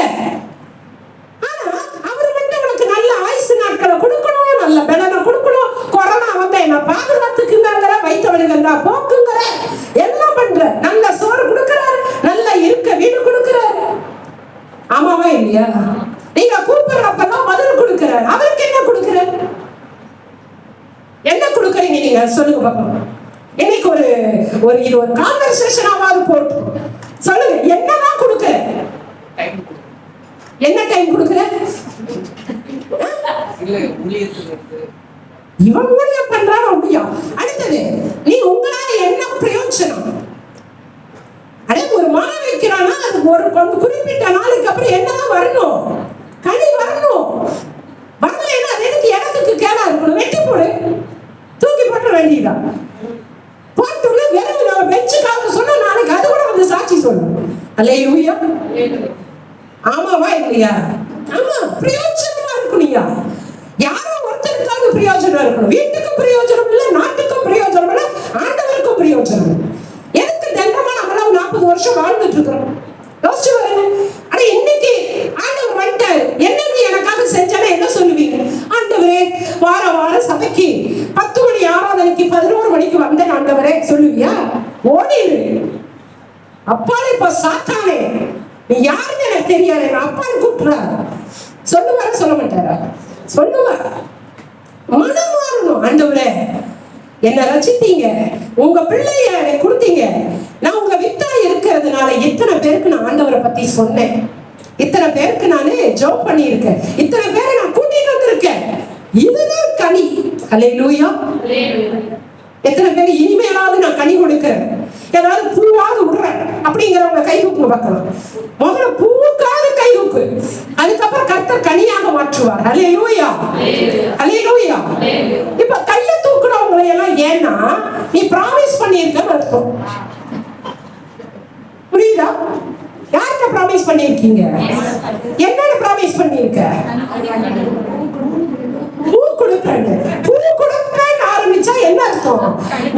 ஆனா அவர் மட்டும் உனக்கு நல்ல ஆயுசு நாட்களை கொடுக்கணும், நல்ல பலனை கொடுக்கணும். கொரோனா வந்தா என்ன பாதுகாத்துக்குங்கிற, வயிற்று வலிகள்னா போக்குங்கிற, எல்லாம் பண்ற. நல்ல சோறு கொடுக்கிறாரு, நல்ல இருக்க வீடு கொடுக்கிறாரு. ஆமாவா இல்லையா? நீங்க கூப்பிடுறப்பெல்லாம் பதில் கொடுக்கிறாரு. அவருக்கு என்ன கொடுக்கிறாரு? என்ன கொடுக்கறீங்க நீங்க? சொல்லுங்க பாப்போம். இன்னைக்கு ஒரு இது ஒரு கான்வர்சேஷனாவது போட்டு சொல்லுங்க, என்னதான் கொடுக்குற? என்ன டைம் கொடுக்குற? இவன் ஊழியம் பண்றான் ஊழியம். அடுத்தது, நீ உங்களால என்ன பிரயோஜனம்? அடே, ஒரு மரம் வைக்கிறானா அது ஒரு குறிப்பிட்ட நாளுக்கு அப்புறம் என்னதான் வரணும்? கனி வரணும். வரலைன்னா அது எதுக்கு இடத்துக்கு கேளா இருக்கணும்? வெட்டி போடு, தூக்கி போட்ட வேண்டியதான். போட்டுள்ள வெறும் நம்ம பெஞ்சுக்காக சொன்னா நாளைக்கு அது கூட வந்து சாட்சி சொல்லணும். அல்லேலூயா. ஆமாவா இல்லையா? ஆமா, பிரயோஜனமா இருக்கணும்யா. யாரோ ஒருத்தருக்காக பிரயோஜனம் இருக்கணும். வீட்டுக்கும் பிரயோஜனம் இல்லை, நாட்டுக்கும் பிரயோஜனம் இல்லை, ஆண்டவருக்கும் பிரயோஜனம். எதுக்கு தண்டமா நம்மளாம் 40 வருஷம் வாழ்ந்துட்டு இருக்கிறோம்? யோசிச்சு பாருங்க. ஆனா இன்னைக்கு ஆண்டவர் வந்துட்டாரு, என்னன்னு எனக்காக செஞ்சாலே என்ன சொல்லுவீங்க? ஆண்டவரே, வார வாரம் சபைக்கு 10 மணி ஆராதனைக்கு 11 மணிக்கு வந்தேன் ஆண்டவரே சொல்லுவியா? ஓடிடு. அப்பாலே இப்ப சாத்தானே, நீ யாருன்னு எனக்கு தெரியாது, அப்பான்னு கூப்பிடுறாரு. சொல்லுவார சொல்ல மாட்டாரா? சொல்லுவார். மனம் மாறணும். ஆண்டவரே, என்ன ரசித்தீங்க, உங்க பிள்ளைய எனக்கு கொடுத்தீங்க, நான் உங்க வித்தாய இருக்கிறதுனால எத்தனை பேருக்கு நான் ஆண்டவரை பத்தி சொன்னேன், இத்தனை பேருக்கு நானு ஜெபம் பண்ணியிருக்கேன், இத்தனை பேரை நான் கூட்டிட்டு வந்திருக்கேன். இதுதான் கனி. அல்லேலூயா. எத்தனை பேர் இனிமேலாவது நான் கனி கொடுக்கிறேன், ஏதாவது பூவாவது விடுறேன் அப்படிங்கிறவங்க கை தூக்கு பார்க்கலாம். முதல்ல பூவுக்காவது கை தூக்கு, அதுக்கப்புறம் கர்த்தர் கனியாக மாற்றுவார். அல்லேலூயா, அல்லேலூயா. இப்ப கையை தூக்குறவங்களை எல்லாம் ஏன்னா நீ ப்ராமிஸ் பண்ணியிருக்கன்னு அர்த்தம். புரியுதா? யார்கிட்ட ப்ராமிஸ் பண்ணியிருக்கீங்க? என்னன்னு ப்ராமிஸ் பண்ணியிருக்க? பூ கொடுப்பேன். பூ கொடுப்பேன்னு ஆரம்பிச்சா என்ன அர்த்தம்?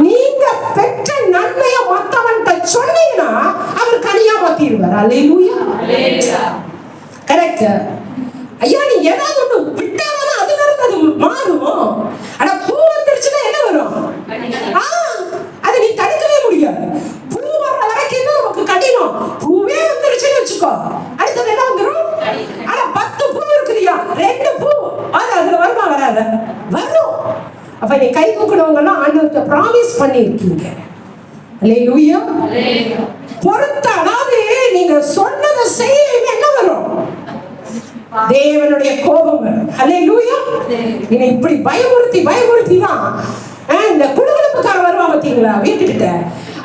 நீங்க பெற்ற நன்மையை மத்தவன்கிட்ட சொன்னீங்கன்னா அவர் கனியா மாத்திடுவார். அல்லேலூயா, கரெக்ட். ஐயா நீ ஏதாவது ஒண்ணு விட்டாதான் அதுல இருந்து அது மாறும். ஆனா பூ வந்துருச்சுன்னா என்ன வரும்? அது நீ தடுக்கவே முடியாது. பூ வர்ற வரைக்கும் நமக்கு கடினம். பூவே வந்துருச்சுன்னு வச்சுக்கோ, அடுத்தது என்ன வந்துடும்? ஆனா 10 பூ இருக்குதுயா, 2 பூ அது அதுல வருமா வராத? வரும். அப்ப நீ கை தூக்குறவங்க எல்லாம் ஆண்டவர்கிட்ட ப்ராமிஸ் பண்ணிருக்கீங்க. அல்லேலூயா. பொறுத்த அதாவது நீங்க சொன்னதை செய்யலைன்னு என்ன வரும்? தேவனுடைய கோபம் வரும். அல்லேலூயா. நீங்க இப்படி பயமுறுத்தி தான் இந்த குடுகுடுப்புக்காரன் வருவான் பாத்தீங்களா வீட்டுக்கிட்ட,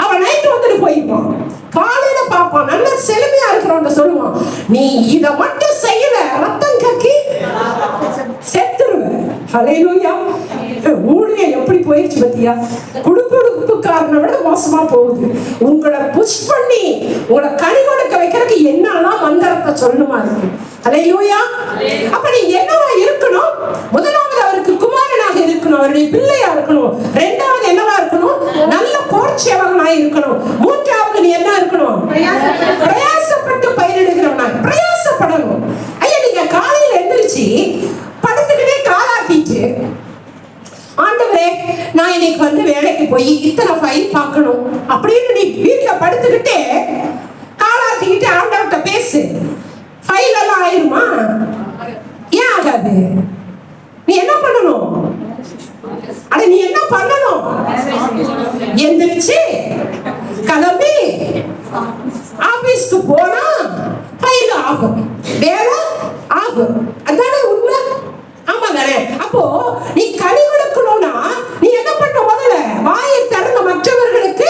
அவன் நைட்டு வந்துட்டு போயிருப்பான், காலையில பாப்பான் நல்ல செழுமையா இருக்கிறவன் சொல்லுவான், நீ இத மட்டும் செய்யல ரத்தம் கக்கி செத்துருவேன். அல்லேலூயா. ஊழியம் எப்படி போயிடுச்சு பத்தியா? குடுகுடுப்புக்காரனை விட மோசமா போகுது. உங்களை புஷ் பண்ணி உங்களை கனி கொடுக்க வைக்கிறதுக்கு என்னெல்லாம் மந்திரத்தை சொல்லுமா இருக்கு. அல்லேலூயா. அப்ப நீ என்னவா இருக்கணும்? முதலாவது அவருக்கு குமாரனாக இருக்கணும், அவருடைய பிள்ளையா இருக்கணும். இரண்டாவது என்னவா இருக்கணும்? நல்ல போர்ச்சேவகனா இருக்கணும். மூன்றாவது நீ என்ன இருக்கணும்? பிரயாசப்பட்டு பயிரிடுகிறவனா பிரயாசப்படணும். ஐயா நீங்க காலையில எந்திரிச்சு படுத்துக்கிட்டே காலாட்டிட்டு, ஆண்டவரே நான் இன்னைக்கு வந்து வேலைக்கு போய் இத்தனை ஃபைல் பார்க்கணும் அப்படின்னு நீ வீட்டுல படுத்துக்கிட்டே காலாட்டிக்கிட்டு ஆண்டவர்கிட்ட பேசு. ஃபைல் எல்லாம் ஆயிருமா? ஏன் ஆகாது? நீ என்ன பண்ணணும்? அட நீ என்ன பண்ணணும்? எந்திரிச்சு கிளம்பி ஆபீஸ்க்கு போனா ஃபைல் ஆகும், வேலை ஆகும். அதானே உண்மை? ஆமா தானே? அப்போ நீ கனி கொடுக்கணும்னா நீ என்ன பண்ண? முதல்ல வாயை திறந்த மற்றவர்களுக்கு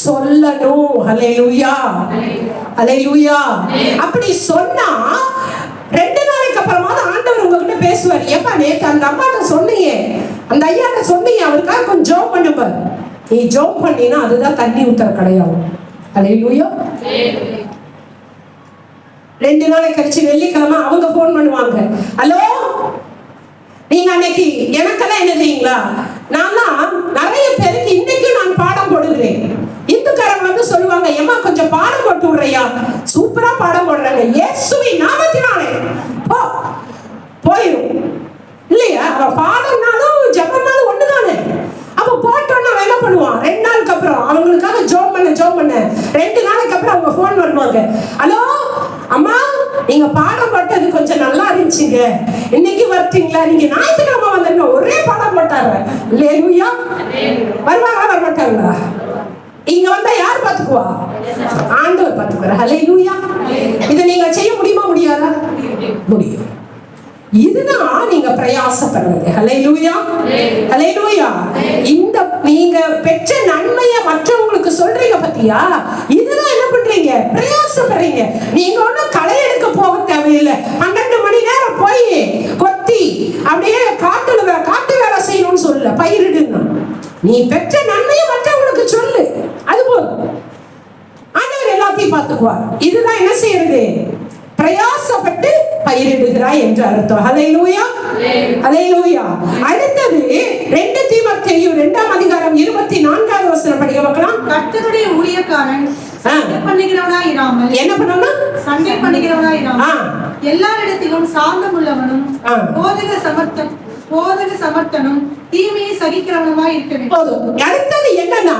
சொல்லணும். அல்லேலூயா, அல்லேலூயா. அப்படி சொன்னா 2 நாளைக்கு அப்புறமா ஆண்டவர் உங்ககிட்ட பேசுவார். ஏப்பா நேத்து அந்த அம்மாட்ட சொன்னீங்க, அந்த ஐயாட்ட சொன்னீங்க, அவருக்காக கொஞ்சம் ஜெபம் பண்ணுவார். நீ ஜெபம் பண்ணினா அதுதான் தண்ணி ஊத்துற கிடையாது. அல்லேலூயா. 2 நாளை கழிச்சு வெள்ளிக்கிழமை அவங்க போன் பண்ணுவாங்க, ஹலோ நீங்க அன்னைக்கு எனக்கெல்லாம் என்ன செய்யுங்களா? நான் நிறைய பேருக்கு இன்னைக்கு நான் பாடம் போடுகிறேன். இந்துக்காரங்க வந்து சொல்லுவாங்க, ஏமா கொஞ்சம் பாடம் போட்டு விடுறையா? சூப்பரா பாடம் போடுறாங்க, இயேசுவின் நாமத்தினாலே போயிடும் இல்லையா? அவன் பாடம்னாலும் ஜபம்னாலும் ஒண்ணுதானே. அப்ப போட்டோன்னா அவன் என்ன பண்ணுவான்? 2 நாளுக்கு அப்புறம் அவங்களுக்காக ஜோம் பண்ண 2 நாளைக்கு அப்புறம் அவங்க போன் வருவாங்க, ஹலோ அம்மா நீங்க பாடம் போட்டது கொஞ்சம் நல்லா இருந்துச்சுங்க, இன்னைக்கு வரட்டீங்களா? நீங்க ஞாயிற்றுக்கிழமை வந்தீங்க, ஒரே பாடம் போட்டாங்க. அல்லேலூயா. வருவாங்களா வர மாட்டாங்களா? இங்க வந்தா யார் பாத்துக்குவா? ஆண்டவர் பாத்துக்குவார். அல்லேலூயா. இதை நீங்க செய்ய முடியுமா? முடியாதா? முடியும். இதுதான் நீங்க பிரயாசப்படுறது. அல்லேலூயா, அல்லேலூயா. இந்த நீங்க பெற்ற நன்மையை மற்றவங்களுக்கு சொல்றீங்க பத்தியா? இதுதான் என்ன பண்றீங்க? பிரயாசப்படுறீங்க. நீங்க ஒண்ணும் களை எடுக்க போக தேவையில்லை. 12 மணி நேரம் போய் கொத்தி அப்படியே காட்டு வேலை செய்யணும்னு சொல்ல, பயிரிடுங்க. நீ பெற்ற நன்மையை மற்றவங்களுக்கு சொல்லு, அது போதும். ஆண்டவர் எல்லாத்தையும் பார்த்துக்குவார். இதுதான் என்ன செய்யறது? பிரயாசப்பட்டு பயிரிடுகிறாய் என்று அர்த்தம். அல்லேலூயா, அல்லேலூயா. அடுத்தது 2 தீமோத்தேயு 2ஆம் அதிகாரம் 24வது வசனம் படிக்க பார்க்கலாம். கர்த்தருடைய ஊழியக்காரன் சண்டை பண்ணுகிறவனாய் இராமல், என்ன பண்ணணும்? சண்டை பண்ணுகிறவனாய் இராமல் எல்லாரிடத்திலும் சாந்தமுள்ளவனும் போதக சமர்த்தனும் தீமையை சகிக்கிறவனுமாய் இருக்க வேண்டும். அடுத்தது என்னன்னா,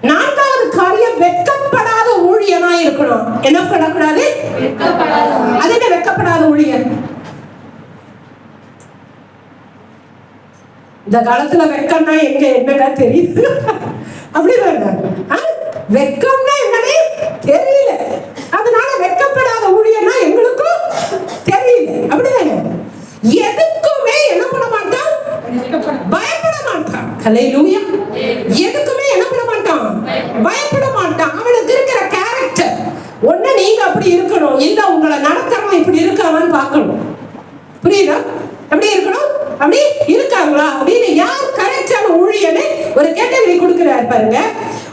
4வது காரியம் வெட்கப்படாத ஊழியனா இருக்கணும். என்ன பண்ணக்கூடாது? அது என்ன வெட்கப்படாத ஊழியர்? இந்த காலத்துல வெட்கம்னா எங்க என்னங்க தெரியுது? அப்படி வேண்டாம். வெக்கம்னா என்னன்னே தெரியல. அதனால வெக்கப்படாத ஊழியர்னா எங்களுக்கும் தெரியல. அப்படிதானே? எதுக்குமே என்ன பண்ண மாட்டான், பயப்பட மாட்டான். ஹல்லேலூயா. எதுக்குமே என்ன பண்ண மாட்டான், பயப்பட மாட்டான். அவனுக்கு இருக்கிற கேரக்டர் ஒண்ணு நீங்க அப்படி இருக்கணும், இல்ல உங்களை நடத்துறவன் இப்படி இருக்கான்னு பார்க்கணும். புரியுதா? எப்படி இருக்கணும், அப்படி இருக்காங்களா அப்படின்னு யார் கரெக்டான ஊழியன்னு ஒரு கேட்டகரி கொடுக்கிறாரு பாருங்க.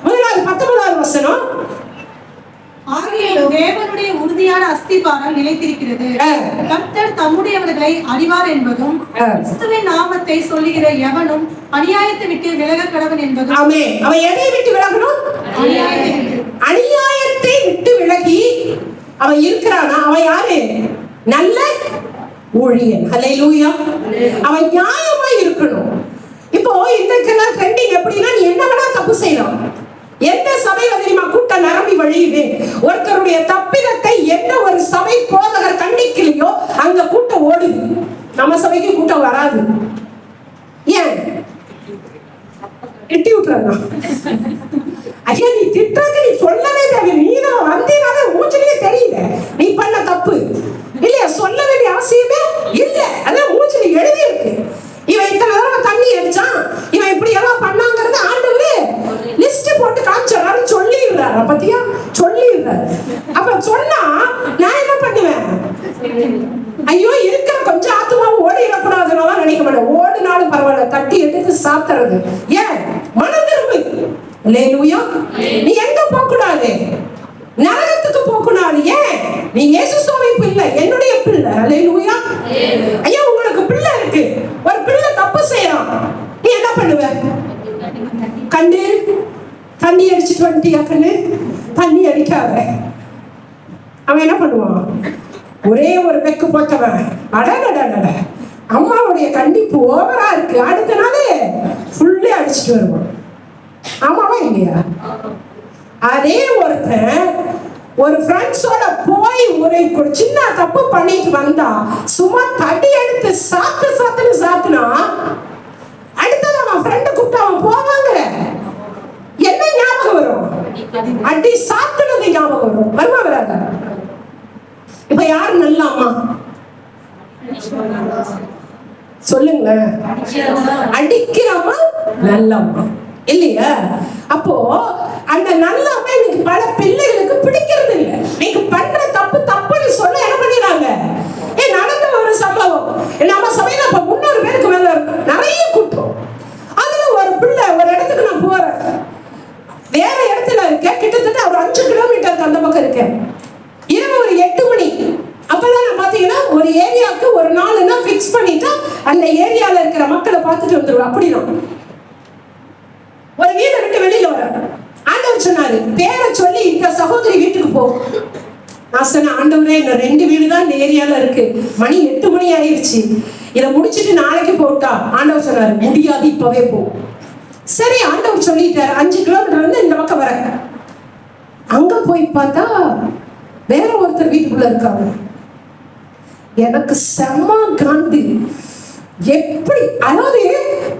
முதலாவது 19வது வசனம். ஆகையால் தேவனுடைய உறுதியான அஸ்திபாரம் நிலைத்திருக்கிறது. கர்த்தர் தம்முடையவர்களை அறிவார் என்பதும், கிறிஸ்துவின் நாமத்தை சொல்லுகிற எவனும் அநியாயத்தை விட்டு விலக கடவன் என்பதும். ஆமென். அவன் எதை விட்டு விலகணும்? அநியாயத்தை விட்டு விலகி அவன் இருக்கிறானா அவன் யாரு? நல்ல ஊழியன். ஹல்லேலூயா. அவன் நியாயமா இருக்கணும். இப்போ இன்றைக்கெல்லாம் ட்ரெண்டிங் எப்படின்னா, நீ என்ன வேணா தப்பு செய்யலாம். எந்த சபையில தெரியுமா கூட்டம் நிரம்பி வழியுது? ஒருத்தருடைய தப்பிதத்தை எந்த ஒரு சபை போதகர் கண்டிக்கலையோ அங்க கூட்டம் ஓடுது. நம்ம சபைக்கு கூட்டம் வராது. ஏன்? திட்டி விட்டுறாங்க. ஐயா நீ திட்டுறதுக்கு நீ சொல்லவே தேவை. நீ தான் வந்தீனாலே மூச்சிலேயே தெரியல நீ பண்ண தப்பு இல்லையா? சொல்ல வேண்டிய அவசியமே இல்ல. அதான் மூச்சில எழுதி இருக்கு. இவன் இத்தனை தடவை தண்ணி அடிச்சான், இவன் இப்படி எல்லாம் பண்ணாங்கிறது ஆண்டவரே லிஸ்ட் போட்டு காமிச்சாரு, சொல்லிடுறாரு. பத்தியா சொல்லிடுறாரு. அப்ப சொன்னா நான் என்ன பண்ணுவேன்? ஐயோ இருக்கிற கொஞ்சம் ஆத்துமாவும் ஓடிடக்கூடாதுன்னு நினைக்க மாட்டேன். ஓடினாலும் பரவாயில்ல, தட்டி எடுத்து சாப்பிடுறது. ஏன்? மனம் திரும்பு. அல்லேலூயா. நீ எங்க போக கூடாது? நரகத்துக்கு போக கூடாது. ஏன்? நீ இயேசு சுவாமி பிள்ளை, என்னுடைய பிள்ளை. அல்லேலூயா. ஐயா உங்களுக்கு பிள்ளை இருக்கு, ஒரு பிள்ளை தப்பு செய்யறான், நீ என்ன பண்ணுவ? கண்டு தண்ணி அடிச்சுட்டு வந்துட்டியா? கண்ணு தண்ணி அடிக்காத. அவன் என்ன பண்ணுவான்? ஒரே ஒரு வெக்கு போட்டவன், அடடடட அம்மாவுடைய கண்டிப்பு ஓவரா இருக்கு, அடுத்த நாளே ஃபுல்லே அடிச்சுட்டு வருவான். ஆமாவா இல்லையா? அதே ஒருத்தன் ஒரு ஃப்ரெண்ட்ஸோட போய் ஒரு சின்ன தப்பு பண்ணிட்டு வந்தா சும்மா தடி எடுத்து சாத்துன்னு சாத்துனா அடுத்தது அவன் ஃப்ரெண்டு கூப்பிட்டு அவன் போவாங்கிற என்ன ஞாபகம் வரும்? அடி சாத்துனது ஞாபகம் வரும். வருமா வராதா? இப்ப யார் நல்ல அம்மா சொல்லுங்களேன். அடிக்கிற அம்மா நல்ல அம்மா இல்லையா? அப்போ அந்த நல்ல அம்மா இன்னைக்கு பல பிள்ளைகளுக்கு பிடிக்கிறது இல்லை. நீங்க பண்ற தப்பு தப்புன்னு சொல்ல என்ன பண்ணிடுறாங்க? நடந்த ஒரு சம்பவம் நம்ம சபையில அப்ப 300 பேருக்கு மேல நிறைய கூட்டம். அதுல ஒரு பிள்ளை ஒரு இடத்துக்கு நான் போறேன், வேற இடத்துல இருக்கேன், கிட்டத்தட்ட ஒரு 5 கிலோமீட்டருக்கு அந்த பக்கம் இருக்கேன். இரவு ஒரு 8 மணி. அப்பதான் நான் பாத்தீங்கன்னா ஒரு ஏரியாவுக்கு ஒரு நாளுன்னா பிக்ஸ் பண்ணிட்டா அந்த ஏரியால இருக்கிற மக்களை பார்த்துட்டு வந்துருவேன். அப்படின்னா ஒரு வீட்டை விட்டு வெளியில வர ஆண்டவர் சொன்னாரு, பேரை சொல்லி இந்த சகோதரி வீட்டுக்கு போ. நான் சொன்னேன், ஆண்டவரே இந்த 2 வீடு தான் இந்த ஏரியால இருக்கு, மணி 8 மணி ஆயிடுச்சு, இதை முடிச்சுட்டு நாளைக்கு போட்டா? ஆண்டவர் சொன்னாரு, முடியாது, இப்பவே போ. சரி ஆண்டவர் சொல்லிட்டாரு. 5 கிலோமீட்டர் வந்து இந்த பக்கம் வர. அங்க போய் பார்த்தா வேற ஒருத்தர் வீட்டுக்குள்ள இருக்காங்க. எனக்கு செம்ம காந்தி. எப்படி, அதாவது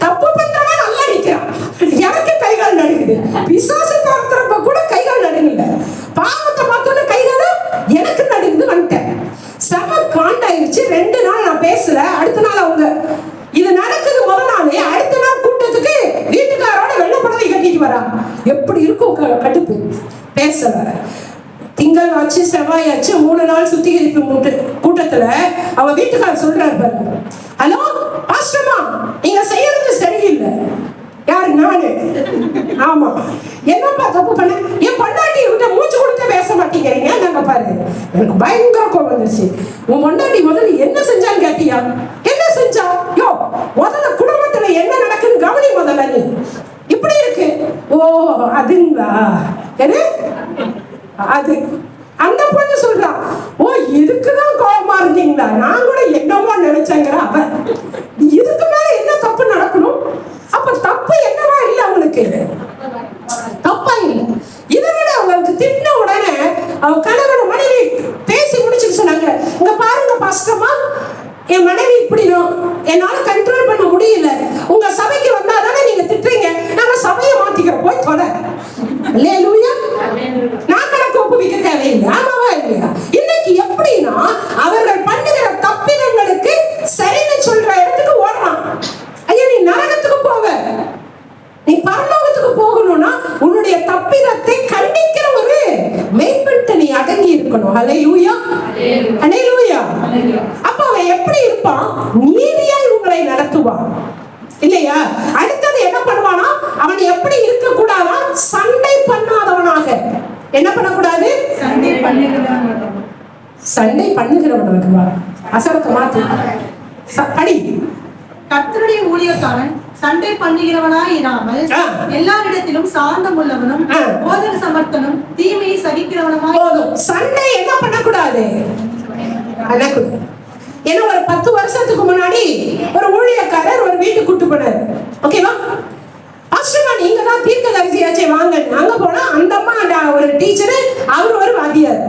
தப்பு பண்றவன் நல்லா நிக்கிறான், எனக்கு கைகால் நடுங்குது. பிசாசு பார்க்கிறப்ப கூட கைகால் நடுங்கல, பாவத்தை பார்த்தோன்னு கைகால எனக்கு நடுங்குது. வந்துட்டேன், செம காண்டாயிருச்சு. 2 நாள் நான் பேசல. அடுத்த நாள் அவங்க இது நடக்குது முதல் நாளே, அடுத்த நாள் கூட்டத்துக்கு வீட்டுக்காரோட வெள்ளை புடவை கட்டிட்டு வரா. எப்படி இருக்கும் கடுப்பு. பேசல. திங்கள் ஆச்சு, செவ்வாய் ஆச்சு, 3 நாள் சுத்திகரிப்பு கூட்டத்துல அவ வீட்டுக்காரர் சொல்றாரு பாருங்க, ஹலோ பாஸ்டர்மா, நீங்க செய்யறது சரியில்லை. யாரு? நானு. ஆமா. என்னப்பா தப்பு பண்ண? என் பொண்டாட்டி கிட்ட மூச்சு கொடுத்து பேச மாட்டேங்கிறீங்க. நாங்க பாரு, எனக்கு பயங்கர கோபம் வந்துருச்சு. உன் பொண்டாட்டி முதல்ல என்ன செஞ்சான்னு கேட்டியா? என்ன செஞ்சா? யோ முதல்ல குடும்பத்துல என்ன நடக்குன்னு கவனி முதல்ல. நீ இப்படி இருக்கு. ஓ அதுங்களா? என்ன அது? அந்த பொண்ணு சொல்றா, ஓ இதுக்குதான் கோபமா இருந்தீங்களா? நான் கூட என்னவோ நினைச்சேங்கிற அவ. இதுக்கு மேல என்ன தப்பு நடக்கணும்? அப்ப தப்பு என்னவா இல்லை அவங்களுக்கு? தப்பா இல்லை. இதை விட அவங்களுக்கு திட்டின உடனே அவ கணவன் மனைவி பேசி முடிச்சுட்டு சொன்னாங்க, இங்க பாருங்க பாஸ்டர்மா, என் மனைவி இப்படி என்னால கண்ட்ரோல் பண்ண முடியல. உங்க சபைக்கு வந்தா தானே நீங்க திட்டுறீங்க, நாங்க சபையை மாத்திக்கிறோம், போய் தொட. அல்லேலூயா. நீதியாய் உங்களை நடத்துவான். இல்லையா? அடுத்தது என்ன பண்ணுவானா, அவன் எப்படி இருக்க கூடாதா, சண்டை பண்ணாதவனாக. என்ன பண்ணக்கூடாது? சண்டை பண்ணுகிறவனாக. அசரத்தை மாத்து படி. கர்த்தருடைய ஊழியக்காரன் சண்டை பண்ணுகிறவனாய் இராமல் எல்லாரிடத்திலும் சாந்தம் உள்ளவனும் போதக சமர்த்தனும் தீமையை சகிக்கிறவனுமாய். சண்டை என்ன பண்ணக்கூடாது? ஏன்னா ஒரு 10 வருஷத்துக்கு முன்னாடி ஒரு ஊழியக்காரர் ஒரு வீட்டுக்கு கூட்டு போனார். ஓகேவா? ஆஸ்ட்ரமா நீங்க தான் தீர்க்கதரிசியாச்சே வாங்க. அங்க போனா அந்த அம்மா ஒரு டீச்சரு, அவர் ஒரு வாத்தியார்,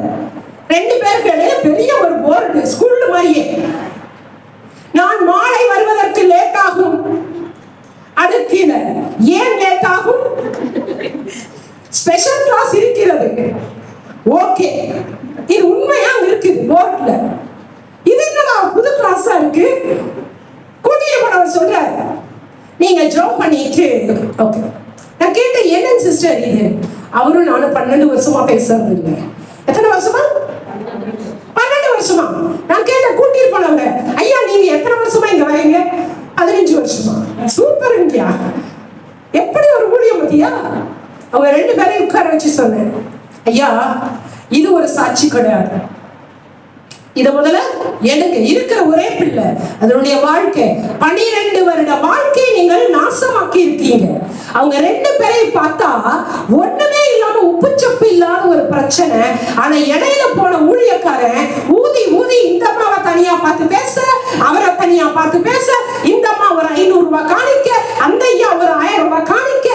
2 பேருக்கு இடையில பெரிய ஒரு போர்டு, ஸ்கூல்ல மாதிரியே. நான் மாலை வருவதற்கு லேட் ஆகும். அதுக்கு ஏன் லேட் ஆகும்? ஸ்பெஷல் கிளாஸ் இருக்கிறது. ஓகே, இது உண்மையா இருக்குது போர்ட்ல. இது என்னடா புது கிளாஸா இருக்கு? கூட்டிட்டு போனவர் சொல்றாரு, நீங்க ஜாப் பண்ணிட்டு. ஓகே, நான் கேட்டேன் என்ன சிஸ்டர் இது? அவரும் நானும் 12 வருஷமா பேசுறது இல்லை. எத்தனை வருஷமா? 12 வருஷமா. நான் கேட்டேன் கூட்டிட்டு போனவங்க, ஐயா நீங்க எத்தனை வருஷமா இங்க வரீங்க? 15 வருஷமா. சூப்பர் இந்தியா, எப்படி ஒரு ஊழியம் பத்தியா? அவங்க 2 பேரையும் உட்கார வச்சு சொன்னேன், ஐயா இது ஒரு சாட்சி கிடையாது, இத முதல்ல எனக்கு இருக்கிற ஒரே பிள்ளை, அதனுடைய வாழ்க்கை 12 வருட வாழ்க்கையை நீங்கள் நாசமாக்கி இருக்கீங்க. அவங்க 2 பேரையும் பார்த்தா ஒண்ணுமே இல்லாம உப்புச்சப்பு இல்லாத ஒரு பிரச்சனை. ஆனா இடையில போன ஊழியக்காரன் ஊதி ஊதி இந்த அம்மாவை தனியா பார்த்து பேச, அவரை தனியா பார்த்து பேச, இந்த அம்மா ஒரு 500 ரூபாய் காணிக்க, அந்த ஐயா ஒரு 1000 ரூபாய் காணிக்க.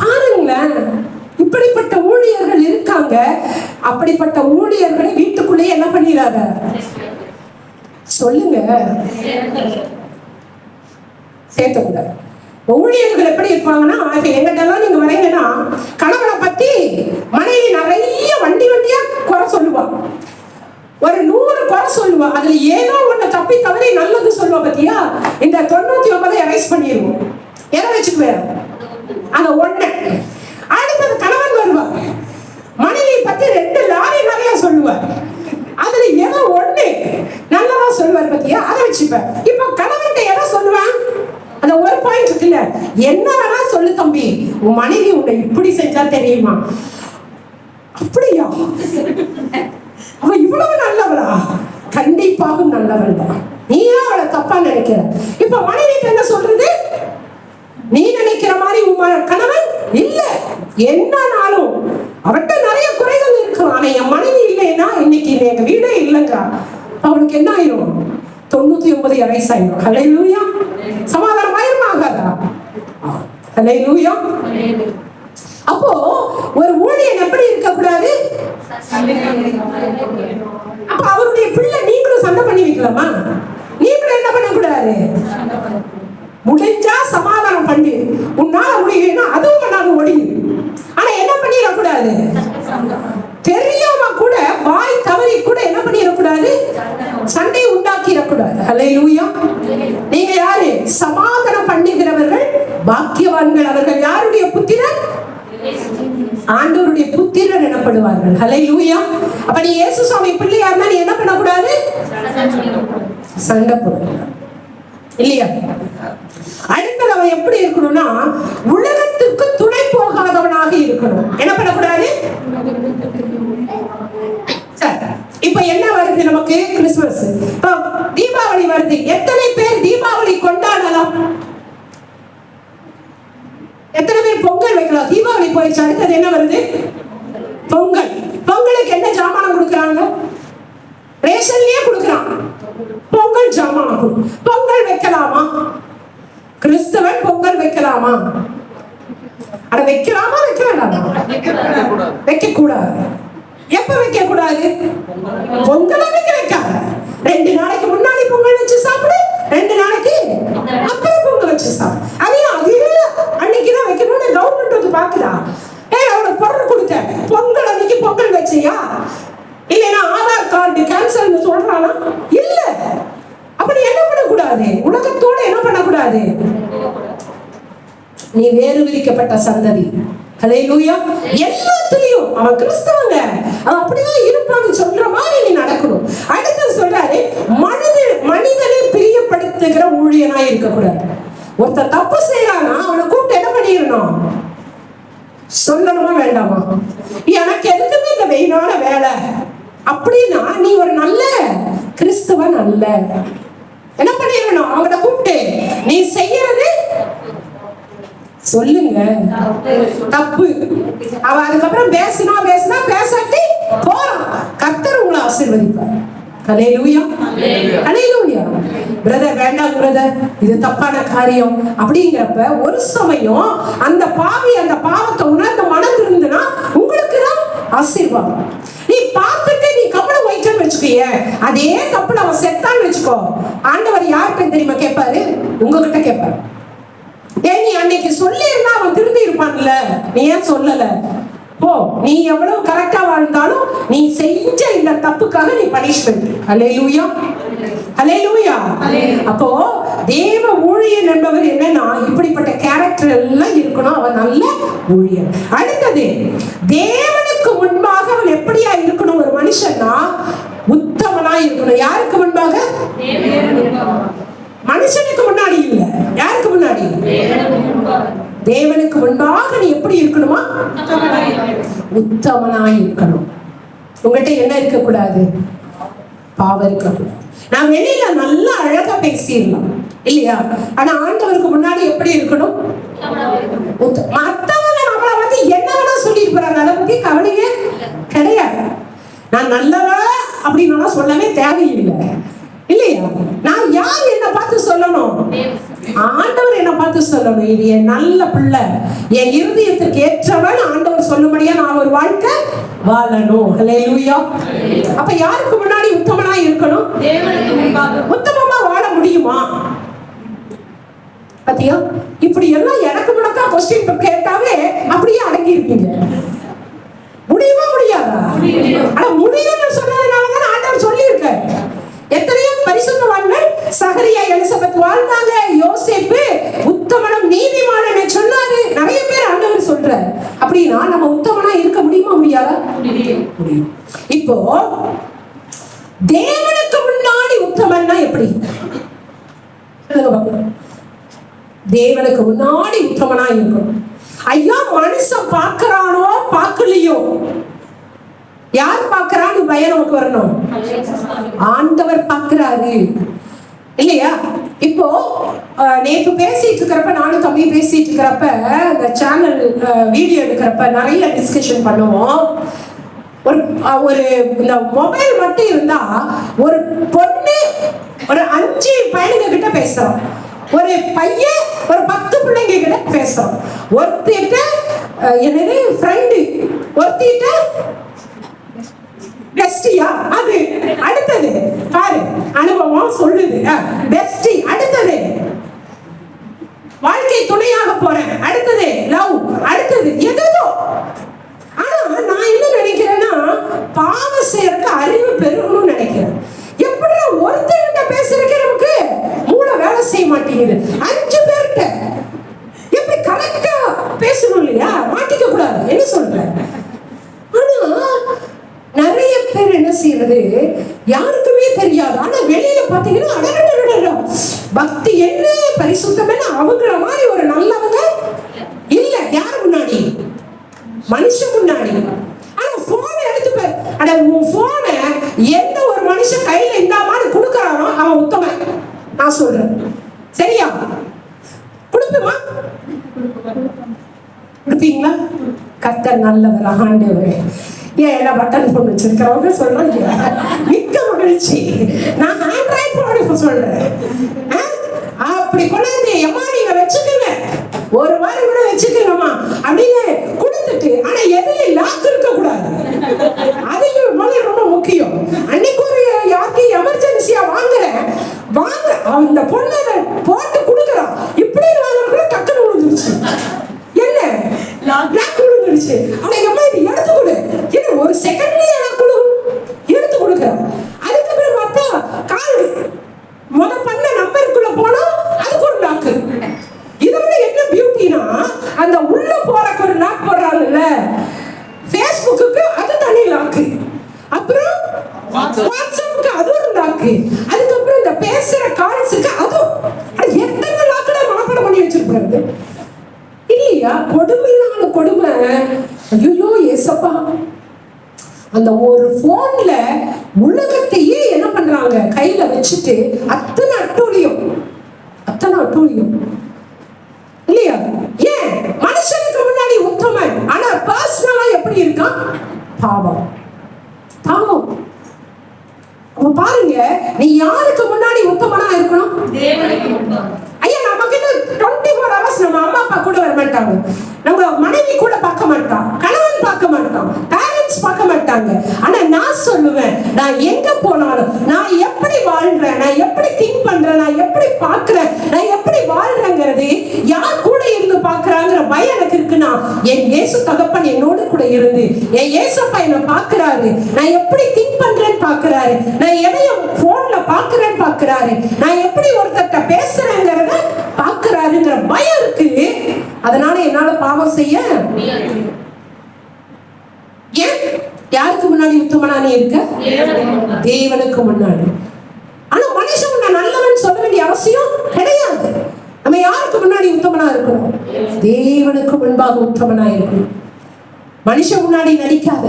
பாருங்களேன், இப்படிப்பட்ட ஊழியர்கள் இருக்காங்க. அப்படிப்பட்ட ஊழியர்களை வீட்டுக்குள்ளே என்ன பண்ணிடாத சொல்லுங்க, சேர்த்தக்கூடாது. ஊழியர்கள் எப்படி இருப்பாங்கன்னா, எங்கிட்டலாம் நீங்க வரீங்கன்னா கணவனை பத்தி மனைவி நிறைய வண்டி வண்டியா குறை சொல்லுவா, ஒரு 100 குறை சொல்லுவா, அதுல ஏதோ ஒண்ணு தப்பி தவறி நல்லது சொல்லுவா. பத்தியா, இந்த 99 எரைஸ் பண்ணிடுவோம். எதை வச்சுக்குவேன்? அந்த ஒண்ணு. அடுத்தது கணவன் வருவார், மனைவி பத்தி 2 லாரி நிறைய சொல்லுவார், அதுல ஏதோ ஒண்ணு நல்லதா சொல்லுவார். பத்தியா, அதை வச்சுப்பேன். இப்ப கணவன் எதை சொல்லுவேன்? அந்த ஒரு பாயிண்ட் இருக்குல்ல, என்ன வேணா சொல்லு தம்பி, உன் மனைவி உன்னை இப்படி செஞ்சா தெரியுமா? அப்படியா? அவ இவ்வளவு நல்லவளா? கண்டிப்பாக நல்லவள் தான், நீயா அவளை தப்பா நினைக்கிற. இப்ப மனைவிக்கு என்ன சொல்றது? நீ நினைக்கிற மாதிரி உன் கணவன் இல்ல, என்னன்னாலும் அவட்ட நிறைய குறைகள் இருக்கு. ஆனா என் மனைவி இல்லைன்னா இன்னைக்கு எங்க வீடே இல்லைங்க. அவனுக்கு என்ன ஆயிரும்? 99 எரைஸ் ஆயிரும். ஹல்லேலூயா. சமாதானம் ஆயிருமா ஆகாதா? ஹல்லேலூயா. அப்போ ஒரு ஊழியன் எப்படி இருக்க கூடாது? அப்ப அவருடைய பிள்ளை நீங்களும் சண்டை பண்ணி வைக்கலாமா? நீங்களும் என்ன பண்ண கூடாது? முடிஞ்சா சமாதானம் பண்ணி, உன்னால முடியலன்னா அதுவும் பண்ணாது ஒடியுது. ஆனா என்ன பண்ணிடக்கூடாது? தெரியாம கூட வாய் தவறி கூட என்ன பண்ணிடக்கூடாது? சண்டை உண்டாக்கிடக்கூடாது. ஹல்லேலூயா. நீங்க யாரு? சமாதானம் பண்ணுகிறவர்கள் பாக்கியவான்கள். அவர்கள் யாருடைய புத்திரன்? ஆண்டவருடைய புத்திரன் எனப்படுவார்கள். ஹல்லேலூயா. அப்ப நீ இயேசு சுவாமி பிள்ளையா இருந்தா நீ என்ன பண்ணக்கூடாது? சண்டை போடக்கூடாது, இல்லையா? அடுத்தது அவன் எப்படி இருக்கணும்னா, உலகத்துக்கு துணை போகாதவனாக இருக்கணும். என்ன பண்ணக்கூடாது? இப்ப என்ன வருது நமக்கு? கிறிஸ்துமஸ், தீபாவளி வருது. எத்தனை பேர் தீபாவளி கொண்டாடலாம்? எத்தனை பேர் பொங்கல் வைக்கலாம்? தீபாவளி போயிடுச்சு, அடுத்தது என்ன வருது? பொங்கல். பொங்கலுக்கு என்ன ஜாமானம் கொடுக்குறாங்க? ரேஷன்லயே கொடுக்குறான். பொங்கல் ஜாமானம். பொங்கல் வைக்கலாமா? கிறிஸ்தவன் பொங்கல் வைக்கலாமா? அட வைக்கலாமா? வைக்க வேண்டாமா? வைக்க கூடாது. எப்ப வைக்க கூடாது? பொங்கல் வைக்காத. 2 நாளைக்கு முன்னாடி பொங்கல் வச்சு சாப்பிடு, 2 நாளைக்கு அப்புறம் பொங்கல் வச்சு சாப்பிடு. அதையும் அன்னைக்குதான் வைக்கணும்னு கவர்மெண்ட் வந்து பாக்குதா? அவனுக்கு பொருள் கொடுத்த பொங்கல் அன்னைக்கு பொங்கல் வச்சியா? இல்லைன்னா ஆதார் கார்டு கேன்சல் சொல்றானா? இல்ல. அப்படி என்ன பண்ணக்கூடாது? உலகத்தோடு என்ன பண்ணக்கூடாது? நீ வேறு விரிக்கப்பட்ட சந்ததி. ஹல்லேலூயா. எல்லாத்துலயும் அவன் கிறிஸ்தவங்க, அவன் அப்படிதான் இருப்பான்னு சொல்ற மாதிரி நீ நடக்கணும். அடுத்து சொல்றாரு, மனிதனை பிரியப்படுத்துகிற ஊழியனா இருக்கக்கூடாது. ஒருத்தர் தப்பு செய்யறானா அவனை கூப்பிட்டு என்ன பண்ணிடணும்? சொல்லணுமா வேண்டாமா? எனக்கு எதுக்குமே இந்த வெயிலான வேலை அப்படின்னா நீ ஒரு நல்ல கிறிஸ்தவன் அல்ல. என்ன பண்ணிடணும்? அவங்கள கூப்பிட்டு நீ செய்யறது சொல்லுங்க தப்பு. அவ அதுக்கப்புறம் பேசினா பேசாட்டி போறான். கர்த்தர் உங்களை ஆசீர்வதிப்பார். ஹல்லேலூயா, ஹல்லேலூயா. பிரதர் வேண்டாம் பிரதர், இது தப்பான காரியம் அப்படிங்கிறப்ப ஒரு சமயம் அந்த பாவி அந்த பாவத்தை உணர்ந்த மனம் இருந்துன்னா உங்களுக்கு தான் ஆசீர்வாதம். நீ பார்த்துட்டு நீ கப்பலை வைக்கன்னு வச்சுக்கோய, அதே கப்பலை அவன் செத்தான்னு வச்சுக்கோ, ஆண்டவர் யார்கிட்ட தெரியுமா கேட்பாரு? உங்ககிட்ட கேட்பாரு. ஏன் நீ அன்னைக்கு சொல்லி இருந்தா அவன் திருந்தி இருப்பான்ல, நீ ஏன் சொல்லல? போ, நீ எவ்வளவு கரெக்டா வாழ்ந்தாலும் நீ செஞ்ச இந்த தப்புக்காக நீ பனிஷ்மெண்ட். ஹல்லேலூயா, ஹல்லேலூயா. அப்போ தேவ ஊழியன் என்பவர் என்னன்னா இப்படிப்பட்ட கேரக்டர் எல்லாம் இருக்கணும். அவன் நல்ல ஊழியன். அடுத்தது, தேவனுக்கு முன்பாக அவன் எப்படியா இருக்கணும்? ஒரு மனுஷன்னா உத்தமனா இருக்கணும். யாருக்கு முன்பாக? மனுஷனுக்கு முன்னாடி இல்ல, யாருக்கு முன்னாடி? தேவனுக்கு முன்பாக நீ எப்படி இருக்கணுமா? உத்தமனாய் இருக்கணும். உங்கள்கிட்ட என்ன இருக்கக்கூடாது? பாவம் இருக்கக்கூடாது. நான் வெளியில நல்லா அழகா பேசிடலாம் இல்லையா? ஆனா ஆண்டவருக்கு முன்னாடி எப்படி இருக்கணும்? மத்தவங்க நம்மளை வந்து என்ன வேணா சொல்லிட்டு போறாங்க, அதை பத்தி கவலையே கிடையாது. நான் நல்லவா அப்படின்னு சொல்லவே தேவையில்லை இல்லையா? நான் யார் என்ன பார்த்து சொல்லணும்? ஆண்டவர் என்ன பார்த்து சொல்லணும். இது என் நல்ல பிள்ளை, என் இருதயத்துக்கு ஏற்றவன் ஆண்டவர் சொல்லும்படியா நான் ஒரு வாழ்க்கை வாழணும். ஹல்லேலூயா. அப்ப யாருக்கு முன்னாடி உத்தமனா இருக்கணும்? தேவனுக்கு முன்பாக. உத்தமமா வாழ முடியுமா? பாத்தியா, இப்படி எல்லாம் எனக்கு முடக்கா கொஸ்டின் கேட்டாவே அப்படியே அடங்கி இருப்பீங்க. முடியுமா முடியாதா? ஆனா முடியும்னு சொன்னதுனாலதான் ஆண்டவர் சொல்லியிருக்க. எத்தனையோ பரிசுத்தவான்கள் சகரியா, எலிசபெத் வாழ்ந்தாங்க. யோசேப்பு உத்தமனும் நீதிமானே சொன்னாரு. நிறைய பேர் ஆண்டவர் சொல்றார். அப்படின்னா நம்ம உத்தமனா இருக்க முடியுமா முடியாதா? முடியும். இப்போ தேவனுக்கு முன்னாடி உத்தமன்னா எப்படி? தேவனுக்கு முன்னாடி உத்தமனா இருக்கணும். ஐயா, மனுஷன் பார்க்கறானோ பார்க்கலையோ, யார் பார்க்கறான்னு பயம் நமக்கு வரணும். ஆண்டவர் பார்க்கிறாரு இல்லையா? இப்போ நேற்று பேசிட்டு இருக்கிறப்ப, நானும் தம்பி பேசிட்டு இருக்கிறப்ப, இந்த சேனல் வீடியோ எடுக்கிறப்ப நிறைய டிஸ்கஷன் பண்ணுவோம். ஒரு இந்த மொபைல் மட்டும் இருந்தா ஒரு பொண்ணு ஒரு 5 பையனுங்க கிட்ட பேசுறோம், ஒரு பையன் ஒரு 10 பிள்ளைங்க கிட்ட பேசுறோம். ஒருத்திட்ட என்னது ஃப்ரெண்டு, ஒருத்திட்ட பெஸ்டியா, அது அடுத்தது பாரு, அனுபவம் சொல்லுது பெஸ்டி, அடுத்தது வாழ்க்கை துணையாக போறேன், அடுத்தது லவ், அடுத்தது எதோ. ஆனா நான் என்ன நினைக்கிறேன்னா, பாவம் செய்யறதுக்கு அறிவு பெருகணும்னு நினைக்கிறேன். எப்படி ஒருத்தர்கிட்ட பேசுறதுக்கு நமக்கு மூளை வேலை செய்ய மாட்டேங்குது. 5 பேர்கிட்ட எப்படி கரெக்டா பேசணும் இல்லையா? மாட்டிக்க கூடாது. என்ன சொல்றேன்? ஆனா நிறைய பேர் என்ன செய்யறது, யாருக்குமே தெரியாது. ஆனா வெளியில பாத்தீங்கன்னா பக்தி என்ன, பரிசுத்தம் என்ன, அவங்கள மாதிரி ஒரு நல்லவங்க இல்ல. யாரு முன்னாடி? மனுஷன் முன்னாடி. ஆனா போனை எடுத்து, அட உன் போனை எந்த ஒரு மனுஷன் கையில இந்த மாதிரி கொடுக்கறானோ அவன் உத்தமன். நான் சொல்றேன், சரியா? கொடுப்போமா? கொடுப்பீங்களா? கர்த்தர் நல்லவர், ஆண்டவர். ஏன் என்ன பட்டன் போன் வச்சிருக்கிறவங்க சொல்றாங்க, மிக்க மகிழ்ச்சி. நான் ஆண்ட்ராய்ட் போன் சொல்றேன். அப்படி கொண்டாந்து எம்மா நீங்க வச்சுக்கோங்க, ஒரு வாரம் கூட வச்சுக்கணுமா அப்படின்னு கொடுத்துட்டு, ஆனா எதுவும் லாக் இருக்க கூடாது. அதையும் முதல்ல ரொம்ப முக்கியம். அன்னைக்கு ஒரு யாருக்கு எமர்ஜென்சியா வாங்குறேன், அந்த பொண்ணை போட்டு கொடுக்குறான், இப்படி வாங்குற டக்குன்னு விழுந்துருச்சு. என்ன லாக் விழுந்துருச்சு. ஆனா எம்மா இது எடுத்து கொடு, என்ன ஒரு செகண்ட்லயே எடுத்து கொடுக்குறான். அதுக்கப்புறம் பார்த்தா கால் பண்ண நம்பருக்குள்ள போனா அதுக்கு ஒரு லாக்கு. இதை விட என்ன பியூட்டினா, அந்த உள்ள போறக்கு ஒரு லாக் போடுறாங்கல்ல, ஃபேஸ்புக்கு அது தனி லாக்கு, அப்புறம் வாட்ஸ்அப்புக்கு அது ஒரு லாக்கு, அதுக்கப்புறம் இந்த பேச அந்த ஒரு போன்ல உலகத்தையே என்ன பண்றாங்க கையில வச்சுட்டு அத்தனை அட்டூழியம் இல்லையா? ஏன் மனுஷனுக்கு முன்னாடி உத்தமன், ஆனா பர்சனலா எப்படி இருக்கான்? பாவம். அப்ப பாருங்க, நீ யாருக்கு முன்னாடி உத்தமனா இருக்கணும்? ஐயா, நமக்கு 24 hours நம்ம அம்மா அப்பா கூட வர மாட்டாங்க, நம்ம மனைவி கூட பார்க்க மாட்டான், கணவன் பார்க்க மாட்டான், பேரண்ட்ஸ் பார்க்க மாட்டாங்க. ஆனா நான் சொல்லுவேன், நான் எங்க போனாலும் நான் எப்படி வாழ்றேன், நான் எப்படி திங்க் பண்றேன், நான் எப்படி பார்க்கிறேன், நான் எப்படி வாழ்றேங்கிறது யார் கூட இருந்து பார்க்கறாங்கிற பயம் எனக்கு இருக்குன்னா, என் இயேசு தகப்பன் என்னோடு கூட இருந்து என் இயேசப்பா என்ன பார்க்கறாரு, நான் எப்படி திங்க் பண்றேன்னு பார்க்கறாரு, நான் எதையும் போன்ல பார்க்கறேன்னு பார்க்கறாரு, நான் எப்படி ஒருத்தட்ட பேசுறேங்கிறத பார்க்கறாருங்கிற பயம் இருக்கு. அதனால என்னால பாவம் செய்ய ஏன்? யாருக்கு முன்னாடி உத்தமனா நீ இருக்க? தேவனுக்கு முன்னாடி. ஆனா மனுஷன் நான் நல்லவன் சொல்ல வேண்டிய அவசியம் கிடையாது. நம்ம யாருக்கு முன்னாடி உத்தமனா இருக்கணும்? தேவனுக்கு முன்பாக உத்தமனா இருக்கணும். மனுஷன் முன்னாடி நடிக்காத.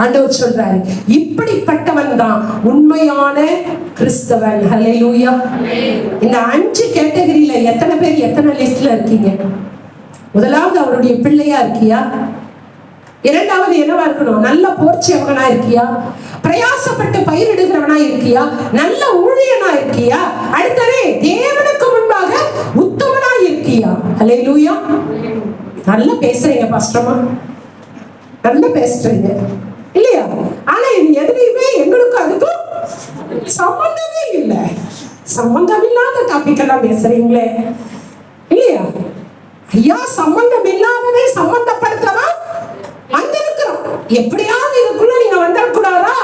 ஆண்டவர் சொல்றாரு, இப்படிப்பட்டவன் தான் உண்மையான கிறிஸ்தவன். ஹல்லேலூயா. இந்த 5 கேட்டகரியில எத்தனை பேர் எத்தனை லிஸ்ட்ல இருக்கீங்க? முதலாவது அவருடைய பிள்ளையா இருக்கியா? இரண்டாவது என்னவா இருக்கணும்? நல்ல போர்ச்சவனா இருக்கியா? பிரயாசப்பட்டு பயிரிடுகிறவனா இருக்கியா? நல்ல ஊழியனா இருக்கியா? அடுத்தது தேவனுக்கு முன்பாக உத்தமனா இருக்கியா? ஹல்லேலூயா. நல்லா பேசுறீங்க பாஸ்டர்மா, நல்லா பேசுறீங்க இல்லையா? ஆனா இது எதுலையுமே எங்களுக்கும் அதுக்கும் சம்பந்தமே இல்லை. சம்பந்தம் இல்லாத டாபிக் எல்லாம் பேசுறீங்களே இல்லையா? ஐயா, சம்பந்தம் இல்லாததை சம்பந்தப்படுத்தவா வந்திருக்கிறோம். எப்படியாவது இதுக்குள்ள நீங்க வந்துடக்கூடாதா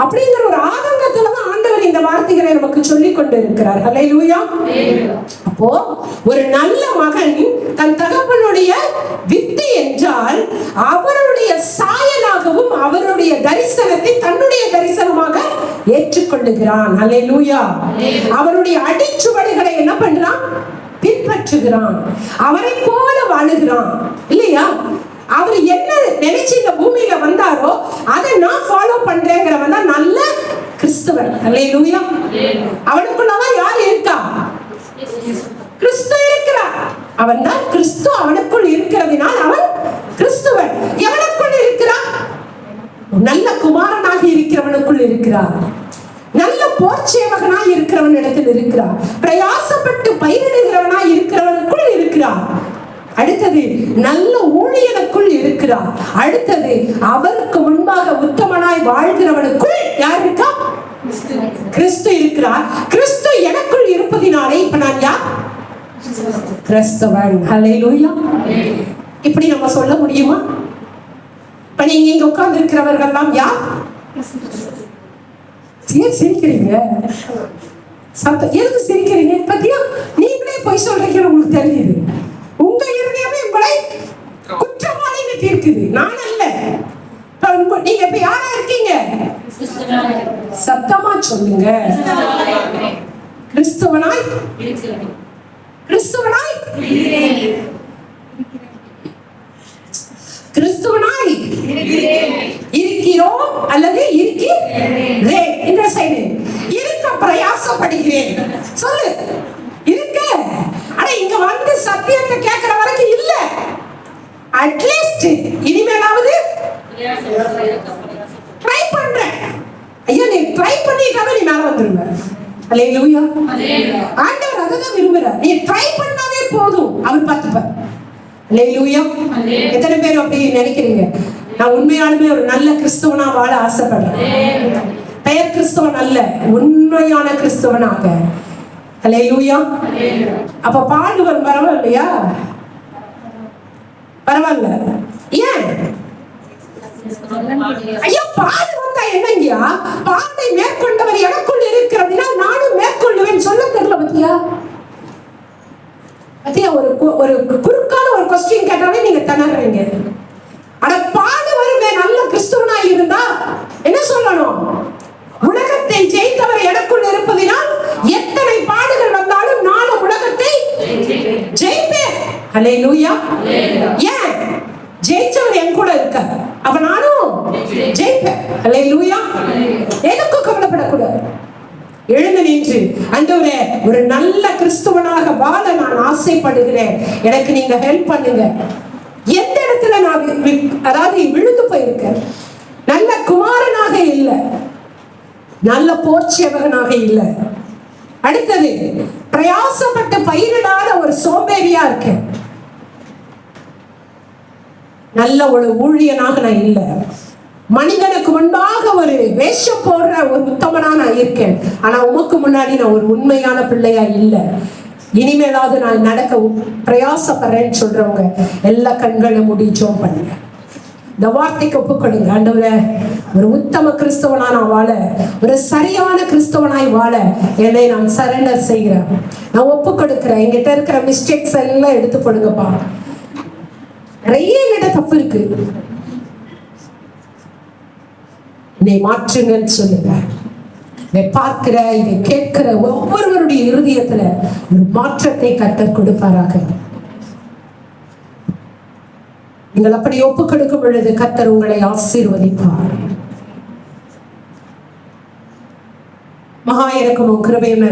அப்படிங்கிற ஒரு ஆதங்கத்துலதான் ஆண்டவர் இந்த வார்த்தைகளை நமக்கு சொல்லிக் கொண்டு இருக்கிறார். ஹல்லேலூயா. அப்போ ஒரு நல்ல மகன் தன் தகப்பனுடைய வித்து என்றால் அவருடைய சாயலாகவும் அவருடைய தரிசனத்தை தன்னுடைய தரிசனமாக ஏற்றுக்கொள்ளுகிறான். ஹல்லேலூயா. அவருடைய அடிச்சுவடுகளை என்ன பண்றான்? பின்பற்றுகிறான். அவரை போல வாழுகிறான் இல்லையா? அவர் என்ன நினைச்சு இந்த பூமியில வந்தாரோ அதை நான் ஃபாலோ பண்றேங்கிறவன் தான் நல்ல கிறிஸ்தவன். ஹல்லேலூயா. அவனுக்குள்ளதான் யார் இருக்கா? கிறிஸ்து இருக்கிறார். அவன் தான் கிறிஸ்து அவனுக்குள் இருக்கிறதினால் அவன் கிறிஸ்துவன். எவனுக்குள் இருக்கிறான்? நல்ல குமாரனாக இருக்கிறவனுக்குள் இருக்கிறார். நல்ல போர்ச்சேவகனாய் இருக்கிறவன் இடத்தில் இருக்கிறார். பிரயாசப்பட்டு பயிரிடுகிறவனாய் இருக்கிறவனுக்குள் இருக்கிறார். அடுத்தது நல்ல ஊழியனுக்குள் இருக்கிறார். அடுத்தது அவருக்கு முன்பாக உத்தமனாய் வாழ்கிறவனுக்குள் யார் இருக்கா? கிறிஸ்து இருக்கிறார். கிறிஸ்து எனக்குள் இருப்பதினாலே இப்ப நான் யார்? கிறிஸ்தவன். ஹல்லேலூயா. இப்படி நம்ம சொல்ல முடியுமா? இப்ப நீங்க இங்க உட்கார்ந்து இருக்கிறவர்கள் எல்லாம் யார்? சிரிக்கிறீங்க. எதுக்கு சிரிக்கிறீங்க? பத்தியா, நீங்களே போய் சொல்றீங்க. உங்களுக்கு தெரியுது, உங்க இருதயமே உங்களை குற்றவாளின்னு தீர்க்குது. நான் அல்ல. நீங்க இப்ப யாரா இருக்கீங்க? சத்தமா சொல்லுங்க. கிறிஸ்தவனாய் கிறிஸ்தவனாய் கிறிஸ்தவனாய் இருக்கிறோம் அல்லது இருக்கிறேன். இந்த சைடு இருக்க பிரயாசப்படுகிறேன் சொல்லு. இருக்க. ஆனா இங்க வந்து சத்தியத்தை கேட்கிற வரைக்கும் இல்ல. அட்லீஸ்ட் இனிமேலாவது ட்ரை பண்றேன். ஐயா, நீ ட்ரை பண்ணிட்டாவே நீ மேல வந்துருங்க. ஹல்லேலூயா. ஆண்டவர் அதுதான் விரும்புறார். நீ ட்ரை பண்ணாவே போதும், அவர் பார்த்துப்பார். ஹல்லேலூயா. எத்தனை பேர் அப்படி நினைக்கிறீங்க? நான் உண்மையாலுமே ஒரு நல்ல கிறிஸ்தவனா வாழ ஆசைப்படுறேன். பெயர் கிறிஸ்தவன் அல்ல, உண்மையான கிறிஸ்தவனாக. ஹல்லேலூயா. அப்ப பாடுவர் பரவாயில்லையா? பரவாயில்ல. ஏன் ஐயா பாடு வந்தா என்னங்கயா? பாட்டை மேற்கொண்டவர் எனக்குள் இருக்கிறதுனா நானும் மேற்கொள்ளுவேன் சொல்ல தெரியல. பத்தியா பத்தியா ஒரு குறுக்கான ஒரு கொஸ்டின் கேட்டாலே நீங்க திணறீங்க. அட பாடு வருமே நல்ல கிறிஸ்துவனா இருந்தா என்ன சொல்லணும்? உலகத்தை ஜெயித்தவர் எனக்குள் இருப்பதினால் எத்தனை பாடுகள் வந்தாலும் நானும் உலகத்தை ஜெயிப்பேன். ஹல்லேலூயா. ஏன்? ஜெயிச்சவர் என் கூட இருக்க. அப்ப நானும் ஜெயிப்பேன். அல்லேலூயா. எதுக்கும் கவலைப்படக்கூடாது. எழுந்து நின்று, ஆண்டவரே, ஒரு நல்ல கிறிஸ்துவனாக வாழ நான் ஆசைப்படுகிறேன், எனக்கு நீங்க ஹெல்ப் பண்ணுங்க. எந்த இடத்துல நான் அதாவது விழுந்து போயிருக்கேன், நல்ல குமாரனாக இல்லை, நல்ல போர்ச்சேவகனாக இல்லை. அடுத்தது, பிரயாசப்பட்டு பயிரிடாத ஒரு சோம்பேறியா இருக்கேன், நல்ல ஒரு ஊழியனாக நான் இல்லை, மனிதனுக்கு முன்பாக ஒரு வேஷம் போடுற ஒரு உத்தமனா நான் இருக்கேன், ஆனா உமக்கு முன்னாடி நான் ஒரு உண்மையான பிள்ளையா இல்லை, இனிமேலாவது நான் நடக்க பிரயாசப்படுறேன்னு சொல்றவங்க எல்லா கண்களை மூடி ஜெபம் பண்ணுங்க. இந்த வார்த்தைக்கு ஒப்புக்கொடுங்க. ஆண்டவரே, ஒரு உத்தம கிறிஸ்தவனா நான் வாழ, ஒரு சரியான கிறிஸ்தவனாய் வாழ என்னை நான் சரண்டர் செய்கிறேன், நான் ஒப்பு கொடுக்கிறேன். என்கிட்ட இருக்கிற மிஸ்டேக்ஸ் எல்லாம் எடுத்து போடுங்கப்பா. நிறைய என்கிட்ட தப்பு இருக்கு, என்னை மாற்றுங்கன்னு சொல்லுங்க. இதை பார்க்கிற, இதை கேட்கிற ஒவ்வொருவருடைய இருதயத்துல ஒரு மாற்றத்தை கர்த்தர் கொடுப்பாராக. நீங்கள் அப்படி ஒப்பு கொடுக்கும் பொழுது கர்த்தர் உங்களை ஆசீர்வதிப்பார். மகா இரக்கமும் கிருபையும்